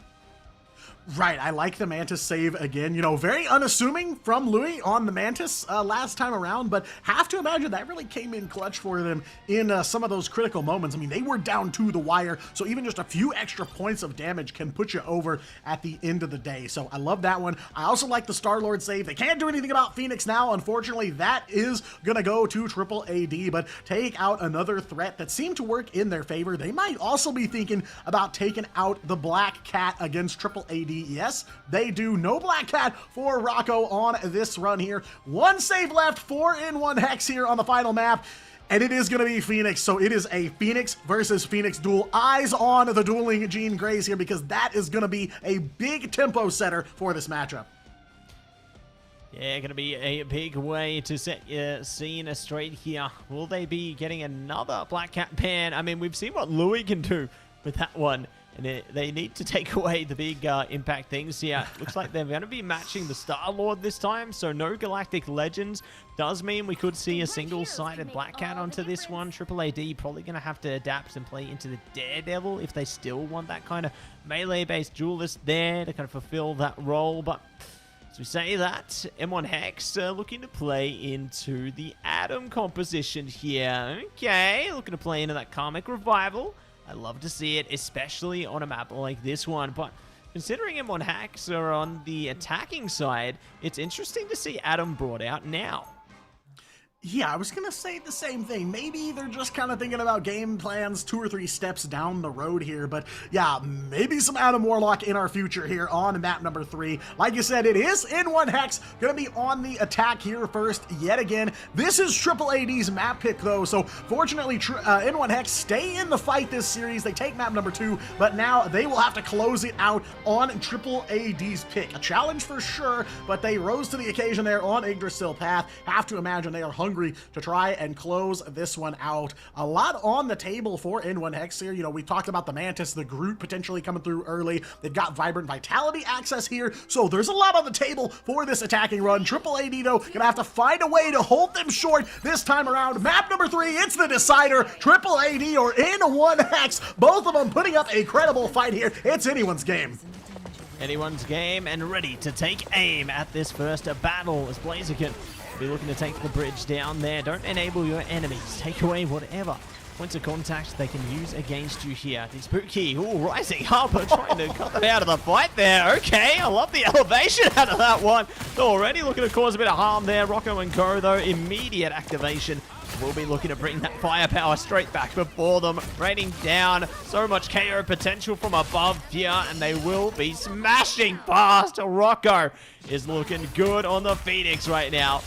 Right, I like the Mantis save again. You know, very unassuming from Louis on the Mantis last time around, but have to imagine that really came in clutch for them in some of those critical moments. I mean, they were down to the wire, so even just a few extra points of damage can put you over at the end of the day. So I love that one. I also like the Star-Lord save. They can't do anything about Phoenix now. Unfortunately, that is going to go to AAAd, but take out another threat that seemed to work in their favor. They might also be thinking about taking out the Black Cat against AAAd. Yes, they do. No Black Cat for Rocco on this run here. One save left for N1HEX here on the final map, and it is going to be Phoenix. So it is a Phoenix versus Phoenix duel. Eyes on the dueling Jean Greys here, because that is going to be a big tempo setter for this matchup. Yeah, going to be a big way to set your scene straight here. Will they be getting another Black Cat ban? I mean, we've seen what Louis can do with that one. And they need to take away the big impact things here. Looks like they're going to be matching the Star-Lord this time, so no Galactic Legends. Does mean we could see a single-sided Black Cat onto this one. AAAd probably going to have to adapt and play into the Daredevil if they still want that kind of melee-based duelist there to kind of fulfill that role. But as we say that, N1HEX looking to play into the Atom composition here. Okay, looking to play into that Karmic Revival. I love to see it, especially on a map like this one, but considering N1HEX are on the attacking side, it's interesting to see Atom brought out now. Yeah, I was going to say the same thing. Maybe they're just kind of thinking about game plans 2 or 3 steps down the road here. But yeah, maybe some Atom Warlock in our future here on map number 3. Like you said, it is N1HEX going to be on the attack here first yet again. This is AAAd's map pick though. So fortunately, N1HEX stay in the fight this series. They take map number 2, but now they will have to close it out on AAAd's pick. A challenge for sure, but they rose to the occasion there on Yggdrasil Path. Have to imagine they are hungry to try and close this one out. A lot on the table for N1HEX here. You know, we talked about the Mantis, the Groot potentially coming through early. They've got Vibrant Vitality access here, so there's a lot on the table for this attacking run. AAAd, though, gonna have to find a way to hold them short this time around. Map number 3, it's the decider. AAAd or N1HEX, both of them putting up a credible fight here. It's anyone's game. Anyone's game, and ready to take aim at this first battle as Blaziken be looking to take the bridge down there. Don't enable your enemies. Take away whatever points of contact they can use against you here. The Spooky, ooh, rising up and trying to cut them out of the fight there. Okay, I love the elevation out of that one. Already looking to cause a bit of harm there. Rocco and Co, though, immediate activation. We'll be looking to bring that firepower straight back before them, raining down so much KO potential from above here, and they will be smashing past. Rocco is looking good on the Phoenix right now.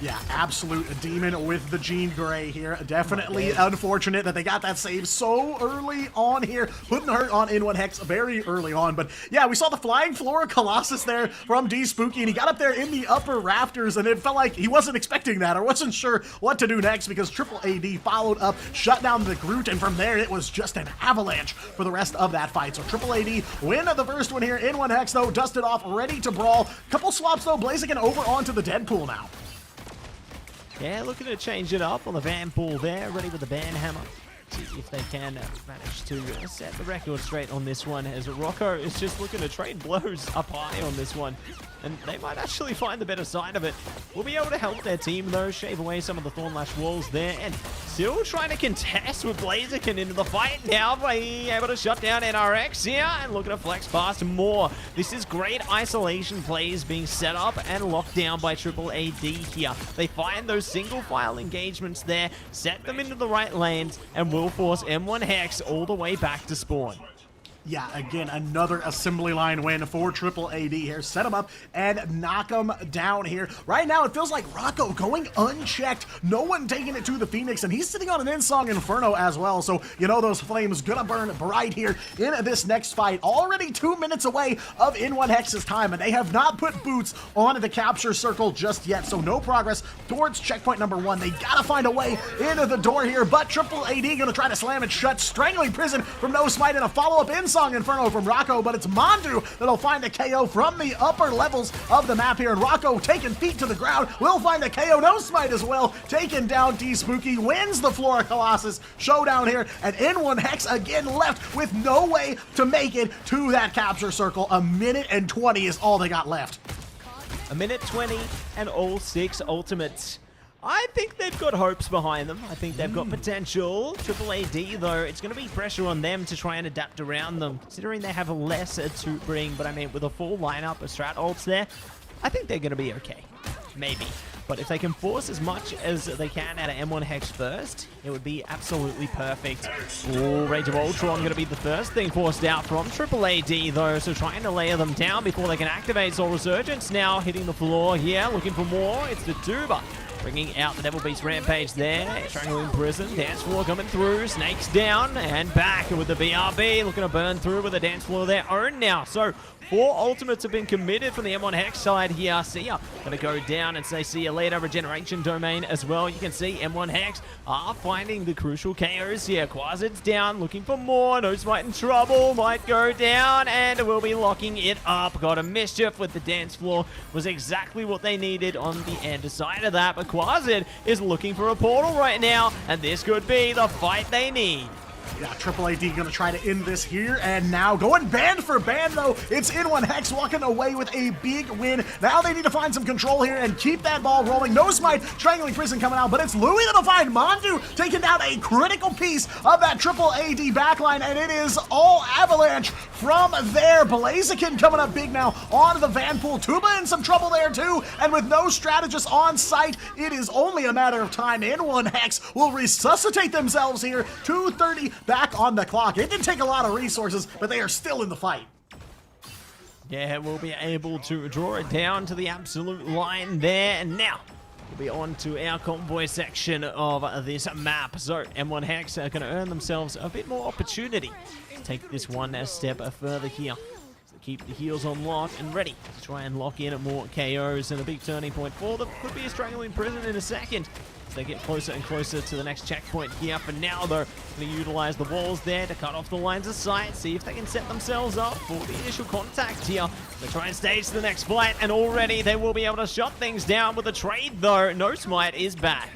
Yeah, absolute demon with the Jean Grey here. Definitely unfortunate that they got that save so early on here, putting the hurt on N1HEX very early on. But yeah, we saw the Flying Flora Colossus there from D Spooky, and he got up there in the upper rafters, and it felt like he wasn't expecting that or wasn't sure what to do next, because AAAd followed up, shut down the Groot, and from there it was just an avalanche for the rest of that fight. So AAAd win the first one here. N1HEX, though, dusted off, ready to brawl. Couple swaps, though. Blaziken over onto the Deadpool now. Yeah, looking to change it up on the Vanpool there, ready with the Ban Hammer. see if they can manage to set the record straight on this one, as Rocco is just looking to trade blows up high on this one. And they might actually find the better side of it. Will be able to help their team, though, shave away some of the Thornlash walls there. And still trying to contest with Blaziken into the fight now, being able to shut down NRHEX here and looking to flex past more. This is great isolation plays being set up and locked down by AAAd here. They find those single file engagements there, set them into the right lanes, and will force N1HEX all the way back to spawn. Yeah, again, another assembly line win for AAAd here. Set him up and knock him down here. Right now, it feels like Rocco going unchecked. No one taking it to the Phoenix, and he's sitting on an Insong Inferno as well. So, you know, those flames gonna burn bright here in this next fight. Already 2 minutes away of N1HEX's time, and they have not put boots on the capture circle just yet. So no progress towards checkpoint number 1. They gotta find a way into the door here, but AAAd gonna try to slam it shut. Strangling Prison from No Smite and a follow-up Insong Inferno from Rocco, but it's Mandu that'll find a KO from the upper levels of the map here, and Rocco taking feet to the ground will find a KO. No Smite as well, taking down D-Spooky, wins the Flora Colossus showdown here, and N1HEX again left with no way to make it to that capture circle. A minute and 20 is all they got left. A minute 20 and all 6 ultimates. I think they've got hopes behind them. I think they've got potential. AAAd, though, it's going to be pressure on them to try and adapt around them, considering they have less to bring. But I mean, with a full lineup of strat ults there, I think they're going to be okay. Maybe. But if they can force as much as they can out of M1HEX first, it would be absolutely perfect. Ooh, Rage of Ultron going to be the first thing forced out from AAAd, though. So trying to layer them down before they can activate Soul Resurgence. Now hitting the floor here, looking for more. It's the Tuba. Bringing out the Devil Beast Rampage there. Strangling Prison. Dance Floor coming through. Snakes down and back with the BRB. Looking to burn through with the Dance Floor of their own now. So 4 ultimates have been committed from the M1HEX side here. See ya. Gonna go down and say see ya later. Regeneration domain as well. You can see M1HEX are finding the crucial KOs here. Quasid's down. Looking for more. No Smite in trouble. Might go down and will be locking it up. Got a Mischief with the Dance Floor. Was exactly what they needed on the end side of that. But Quasid is looking for a portal right now, and this could be the fight they need. Yeah, AAAd gonna try to end this here, and now going band for band, though. It's N1HEX walking away with a big win. Now they need to find some control here and keep that ball rolling. No Smite, Strangling Prison coming out, but it's Louis that'll find Mandu, taking down a critical piece of that AAAd backline, and it is all Avalanche from there. Blaziken coming up big now on the Vanpool. Tuba in some trouble there, too, and with no strategist on site, it is only a matter of time. N1HEX will resuscitate themselves here. 2:30 back on the clock. It didn't take a lot of resources, but they are still in the fight. Yeah, we'll be able to draw it down to the absolute line there. And now we'll be on to our convoy section of this map. So M1HEX are going to earn themselves a bit more opportunity to take this one a step further here. So keep the heels on lock and ready to try and lock in more KOs, and a big turning point for them could be a Strangling Prison in a second. As they get closer and closer to the next checkpoint here. For now, though, going to utilize the walls there to cut off the lines of sight, see if they can set themselves up for the initial contact here. They try and stage the next fight, and already they will be able to shut things down with a trade, though. No Smite is back.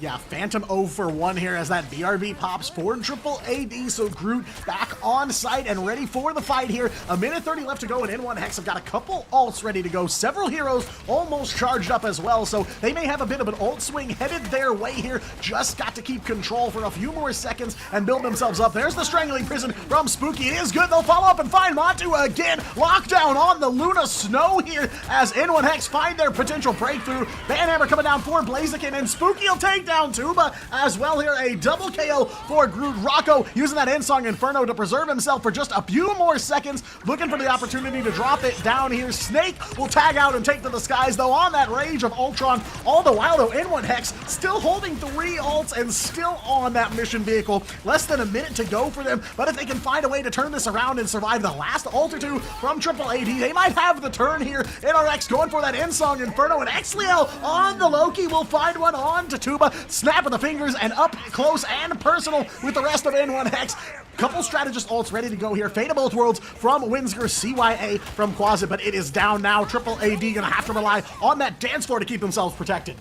Yeah, Phantom 0 for 1 here as that BRB pops for AAAd, so Groot back on site and ready for the fight here. A minute 30 left to go, and N1HEX have got a couple ults ready to go. Several heroes almost charged up as well, so they may have a bit of an ult swing headed their way here. Just got to keep control for a few more seconds and build themselves up. There's the Strangling Prison from Spooky. It is good. They'll follow up and find Montu again. Lockdown on the Luna Snow here as N1HEX find their potential breakthrough. Banhammer coming down for Blaziken, and Spooky will take down Tuba as well here. A double KO for Groot. Rocco using that Insong Inferno to preserve himself for just a few more seconds, looking for the opportunity to drop it down here. Snake will tag out and take to the skies, though, on that Rage of Ultron. All the while, though, N1HEX still holding 3 ults and still on that mission vehicle. Less than a minute to go for them, but if they can find a way to turn this around and survive the last ult or two from AAAd, they might have the turn here. NRX going for that Insong Inferno, and Exliel on the Loki will find one on to Tuba. Snap of the fingers and up close and personal with the rest of N1HEX. Couple strategist ults ready to go here. Fate of Both Worlds from Windsor, CYA from Quasit, but it is down now. AAAd gonna have to rely on that dance floor to keep themselves protected.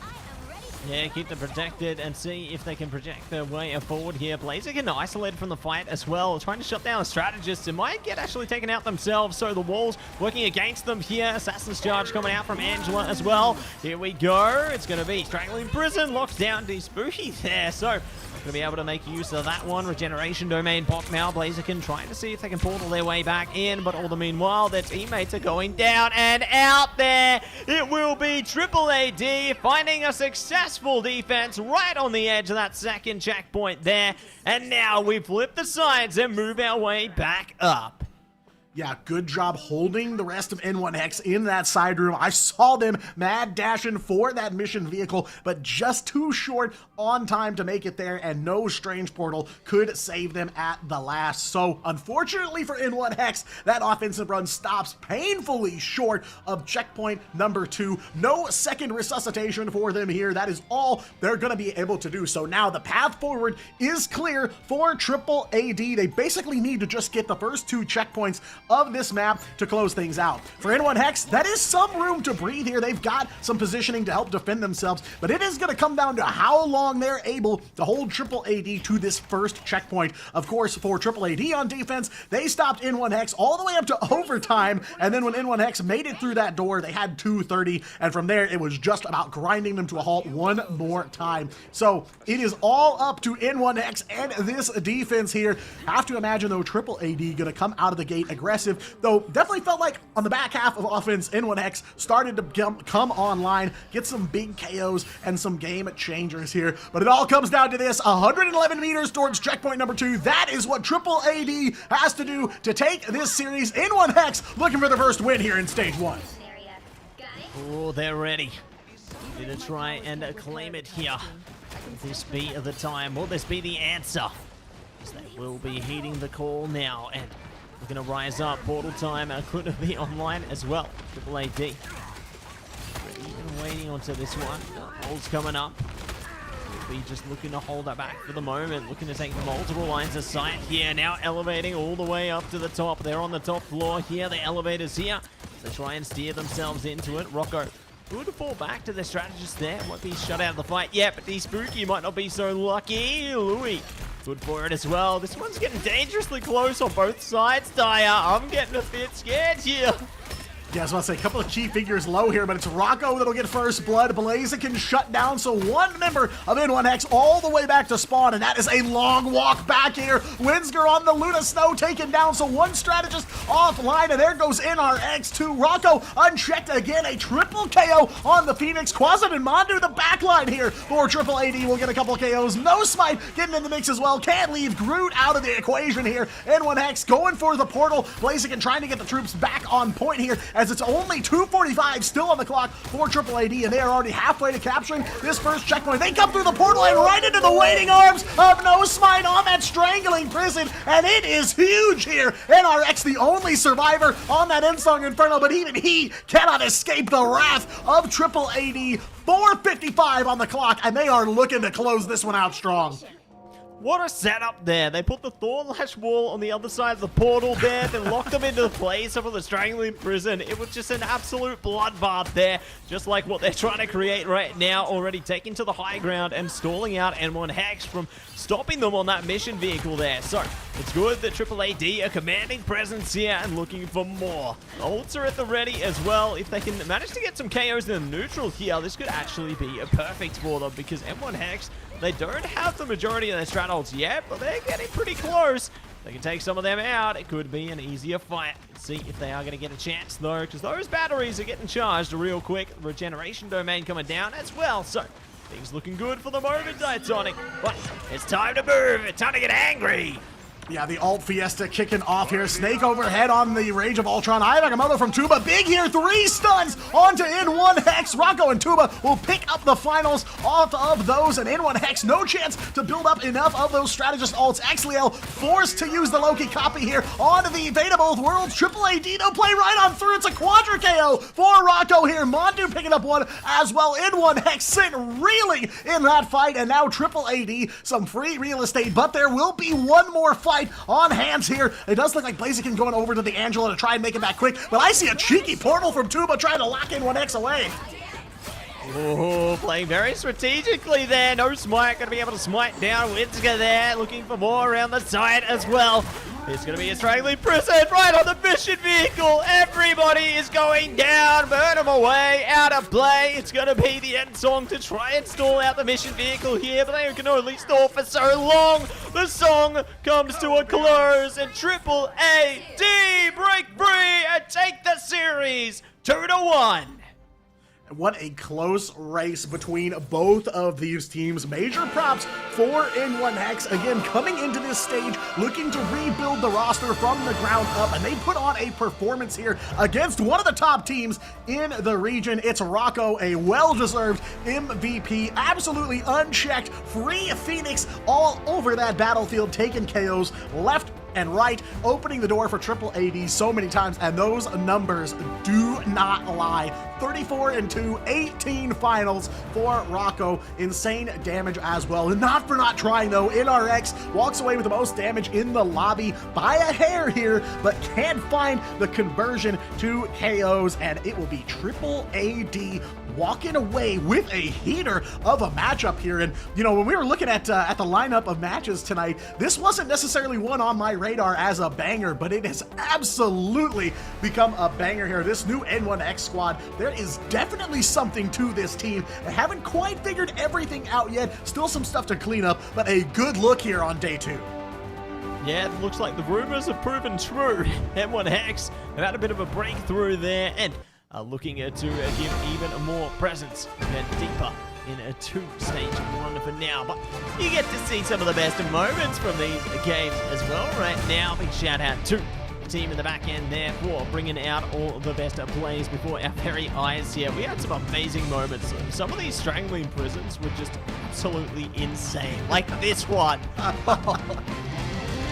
Yeah, keep them protected and see if they can project their way forward here. Blaziken isolated from the fight as well, trying to shut down the strategists. It might get actually taken out themselves, so the walls working against them here. Assassin's Charge coming out from Angela as well. Here we go. It's going to be Strangling Prison, locked down to Spooky there, so going to be able to make use of that one. Regeneration Domain pop now. Blaziken trying to see if they can portal their way back in, but all the meanwhile, their teammates are going down and out there. It will be AAAd finding a successful defense right on the edge of that second checkpoint there. And now we flip the sides and move our way back up. Yeah, good job holding the rest of N1HEX in that side room. I saw them mad dashing for that mission vehicle, but just too short on time to make it there, and no strange portal could save them at the last. So, unfortunately for N1HEX, that offensive run stops painfully short of checkpoint number 2. No second resuscitation for them here. That is all they're going to be able to do. So now the path forward is clear for AAAd. They basically need to just get the first 2 checkpoints of this map to close things out. For N1HEX, that is some room to breathe here. They've got some positioning to help defend themselves, but it is going to come down to how long they're able to hold AAAd to this first checkpoint. Of course, for AAAd on defense, they stopped N1HEX all the way up to overtime, and then when N1HEX made it through that door, they had 230, and from there, it was just about grinding them to a halt one more time. So it is all up to N1HEX and this defense here. Have to imagine, though, AAAd going to come out of the gate aggressive, though definitely felt like on the back half of offense, N1HEX started to come online, get some big KOs and some game changers here. But it all comes down to this: 111 meters towards checkpoint number 2. That is what AAAd has to do to take this series. N1HEX looking for the first win here in stage 1. Oh, they're ready. Ready to try and claim it here. Will this be the time? Will this be the answer? They will be heeding the call now, and we're going to rise up. Portal time could be online as well. AAAd. Even waiting onto this one. Hold's coming up. We'll be just looking to hold that back for the moment. Looking to take multiple lines of sight here. Now elevating all the way up to the top. They're on the top floor here. The elevator's here. They try and steer themselves into it. Rocco good to fall back to the strategist there. Might be shut out of the fight yet, but the Spooky might not be so lucky. Louis good for it as well. This one's getting dangerously close on both sides, Dyer. I'm getting a bit scared here. Yeah, I was about to say, a couple of key figures low here, but it's Rocco that'll get first blood. Blaziken shut down, so one member of N1HEX all the way back to spawn, and that is a long walk back here. Winsger on the Luna Snow taken down, so one strategist offline, and there goes NRX2. Rocco unchecked again, a triple KO on the Phoenix. Quasit and Mandu the backline here for AAAd will get a couple of KOs. No Smite getting in the mix as well. Can't leave Groot out of the equation here. N1HEX going for the portal. Blaziken trying to get the troops back on point here, as it's only 2:45 still on the clock for AAAd, and they are already halfway to capturing this first checkpoint. They come through the portal and right into the waiting arms of No Smite on that Strangling Prison, and it is huge here. NRX, the only survivor on that Ensong Inferno, but even he cannot escape the wrath of AAAd. 4:55 on the clock, and they are looking to close this one out strong. What a setup there. They put the Thornlash wall on the other side of the portal there, then locked them into place over the Strangling Prison. It was just an absolute bloodbath there, just like what they're trying to create right now, already taking to the high ground and stalling out N1HEX from stopping them on that mission vehicle there. So, it's good that AAAd are commanding presence here and looking for more. The ults are at the ready as well. If they can manage to get some KOs in the neutral here, this could actually be a perfect for them, because N1HEX, they don't have the majority of their strat ults yet, but they're getting pretty close. They can take some of them out. It could be an easier fight. Let's see if they are going to get a chance, though, because those batteries are getting charged real quick. Regeneration Domain coming down as well, so things looking good for the moment, Diatonic. But it's time to move. It's time to get angry. Yeah, the Alt Fiesta kicking off here. Snake overhead on the Rage of Ultron. Ayagamoto from Tuba. Big here. 3 stuns onto N1HEX. Rocco and Tuba will pick up the finals off of those. And N1HEX, no chance to build up enough of those strategist ults. Xliel forced to use the Loki copy here on the Veda Both Worlds. AAAd, no play right on through. It's a quadra KO for Rocco here. Mondu picking up one as well. N1HEX sitting reeling in that fight. And now AAAd, some free real estate. But there will be one more fight on hands here. It does look like Blaziken going over to the Angela to try and make it back quick, but I see a cheeky portal from Tuba trying to lock N1HEX away. Oh, playing very strategically there. No smite, going to be able to smite down Winska there. Looking for more around the side as well. It's going to be a strangling prison right on the mission vehicle. Everybody is going down. Burn them away. Out of play. It's going to be the end song to try and stall out the mission vehicle here, but they can only stall for so long. The song comes to a close, and AAAd break free and take the series 2-1. What a close race between both of these teams. Major props for N1HEX. Again, coming into this stage, looking to rebuild the roster from the ground up, and they put on a performance here against one of the top teams in the region. It's Rocco, a well-deserved MVP, absolutely unchecked, free Phoenix all over that battlefield, taking KOs left and right, opening the door for AAAd so many times, and those numbers do not lie. 34-2, 18 finals for Rocco. Insane damage as well. And not for not trying though, N1HEX walks away with the most damage in the lobby by a hair here, but can't find the conversion to KOs, and it will be AAAd walking away with a heater of a matchup here. And you know, when we were looking at the lineup of matches tonight, this wasn't necessarily one on my radar as a banger, but it has absolutely become a banger here. This new N1HEX squad, there is definitely something to this team. They haven't quite figured everything out yet. Still some stuff to clean up, but a good look here on day 2. Yeah, it looks like the rumors have proven true. N1HEX have had a bit of a breakthrough there, and are looking to give even more presence and deeper in a 2-stage 1 for now. But you get to see some of the best moments from these games as well right now. Big shout out to the team in the back end there for bringing out all the best plays before our very eyes here. We had some amazing moments. Some of these strangling prisons were just absolutely insane, like this one.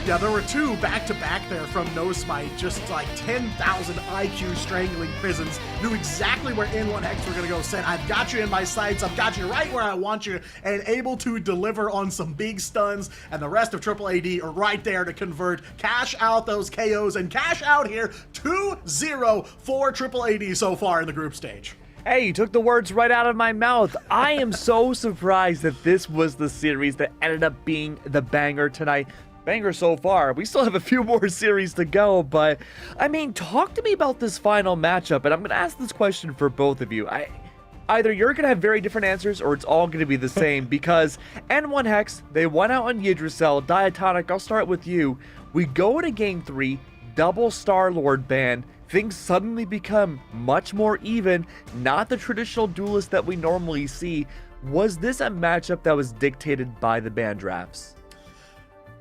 Yeah, there were 2 back-to-back there from No Smite, just like 10,000 IQ strangling prisons. Knew exactly where N1HEX were going to go. Said, I've got you in my sights, I've got you right where I want you, and able to deliver on some big stuns, and the rest of AAAd are right there to convert, cash out those KOs, and cash out here 2-0 for AAAd so far in the group stage. Hey, you took the words right out of my mouth. I am so surprised that this was the series that ended up being the banger tonight. Banger so far. We still have a few more series to go, but I mean, talk to me about this final matchup, and I'm gonna ask this question for both of you. Either you're gonna have very different answers, or it's all gonna be the same, because N1HEX, they won out on Yggdrasil. Diatonic, I'll start with you. We go into game 3, double Star-Lord ban. Things suddenly become much more even, not the traditional duelist that we normally see. Was this a matchup that was dictated by the ban drafts?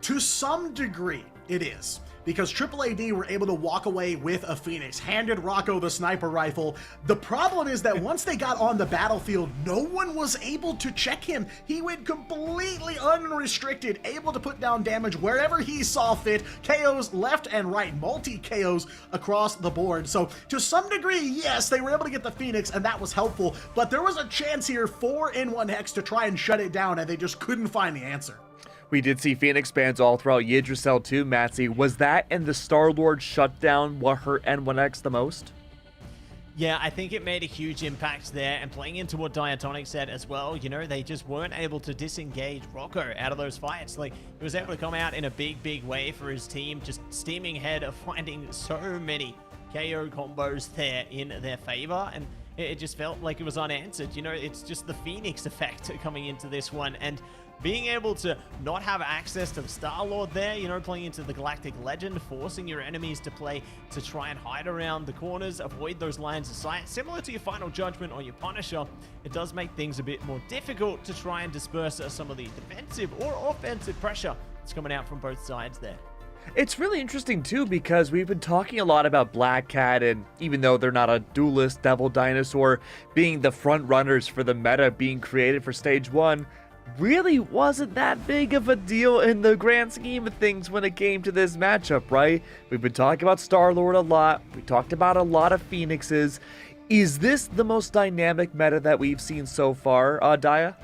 To some degree, it is. Because AAAd were able to walk away with a Phoenix, handed Rocco the sniper rifle. The problem is that once they got on the battlefield, no one was able to check him. He went completely unrestricted, able to put down damage wherever he saw fit. KOs left and right, multi-KOs across the board. So to some degree, yes, they were able to get the Phoenix, and that was helpful. But there was a chance here for N1HEX to try and shut it down, and they just couldn't find the answer. We did see Phoenix bans all throughout Yggdrasil too, Matsy. Was that and the Star-Lord shutdown what hurt N1HEX the most? Yeah, I think it made a huge impact there, and playing into what Diatonic said as well, you know, they just weren't able to disengage Rocco out of those fights. Like, he was able to come out in a big way for his team, just steaming ahead of finding so many KO combos there in their favor, and it just felt like it was unanswered. You know, it's just the Phoenix effect coming into this one, and being able to not have access to the Star-Lord there, you know, playing into the Galactic Legend, forcing your enemies to play to try and hide around the corners, avoid those lines of sight. Similar to your Final Judgment or your Punisher, it does make things a bit more difficult to try and disperse some of the defensive or offensive pressure that's coming out from both sides there. It's really interesting too, because we've been talking a lot about Black Cat, and even though they're not a duelist, Devil Dinosaur being the front runners for the meta being created for stage 1, really wasn't that big of a deal in the grand scheme of things when it came to this matchup, right? We've been talking about Star-Lord a lot. We talked about a lot of Phoenixes. Is this the most dynamic meta that we've seen so far, Dia?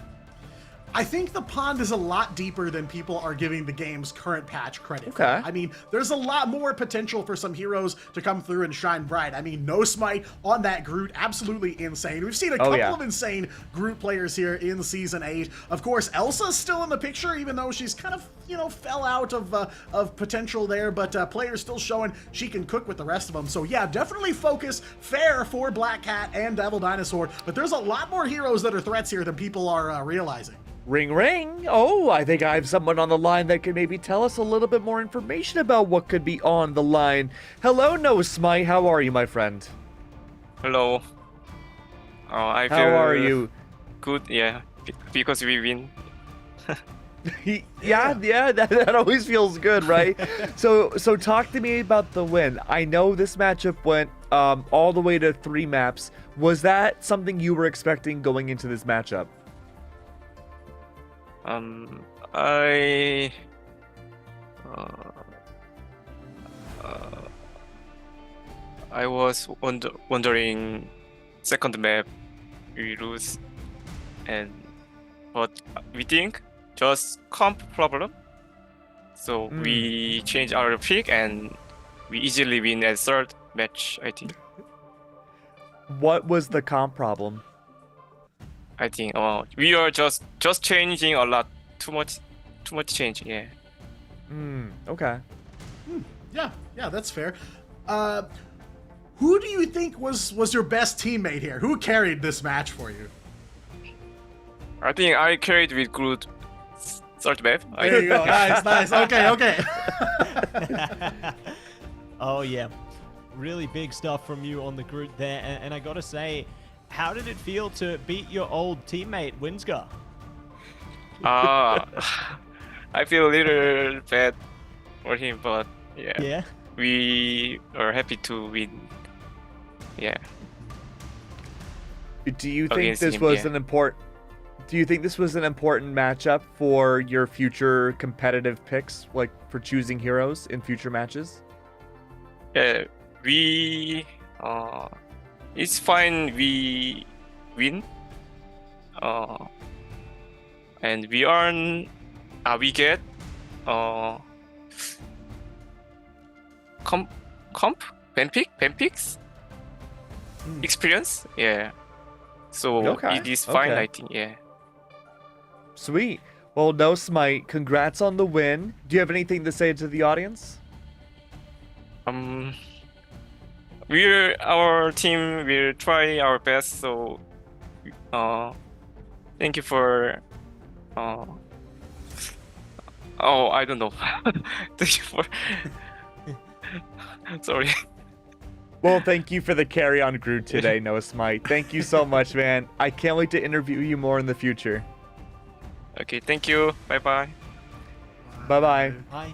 I think the pond is a lot deeper than people are giving the game's current patch credit for. Okay. I mean, there's a lot more potential for some heroes to come through and shine bright. I mean, No Smite on that Groot, absolutely insane. We've seen a couple of insane Groot players here in Season 8. Of course, Elsa's still in the picture, even though she's kind of, you know, fell out of potential there, but players still showing she can cook with the rest of them. So yeah, definitely focus fair for Black Cat and Devil Dinosaur, but there's a lot more heroes that are threats here than people are realizing. Ring, ring. Oh, I think I have someone on the line that can maybe tell us a little bit more information about what could be on the line. Hello, No Smite. How are you, my friend? Hello. I feel How are you? good, yeah, because we win. Yeah, that always feels good, right? So talk to me about the win. I know this matchup went all the way to 3 maps. Was that something you were expecting going into this matchup? I was wondering second map we lose, but we think just comp problem. So we change our pick and we easily win at third match, I think. What was the comp problem? I think we are just changing a lot, too much change, yeah. Okay. Yeah, that's fair. Who do you think was your best teammate here? Who carried this match for you? I think I carried with Groot third map. There you go. Nice. Okay. Oh yeah, really big stuff from you on the Groot there, and I gotta say, how did it feel to beat your old teammate Winsgar? I feel a little bad for him, but Yeah. we are happy to win. Yeah. Do you think Against this him, was yeah. an important? Do you think this was an important matchup for your future competitive picks, like for choosing heroes in future matches? Yeah, it's fine. We win. And we earn. We get. Comp. Benpicks. Experience. Yeah. So Okay, it is fine. okay. I think. Yeah. Sweet. Well, No Smite, congrats on the win. Do you have anything to say to the audience? Our team will try our best. So, thank you for. I don't know. Thank you for. Sorry. Well, thank you for the carry on Groot today, No Smite. Thank you so much, man. I can't wait to interview you more in the future. Okay. Thank you. Bye bye. Bye-bye. Bye.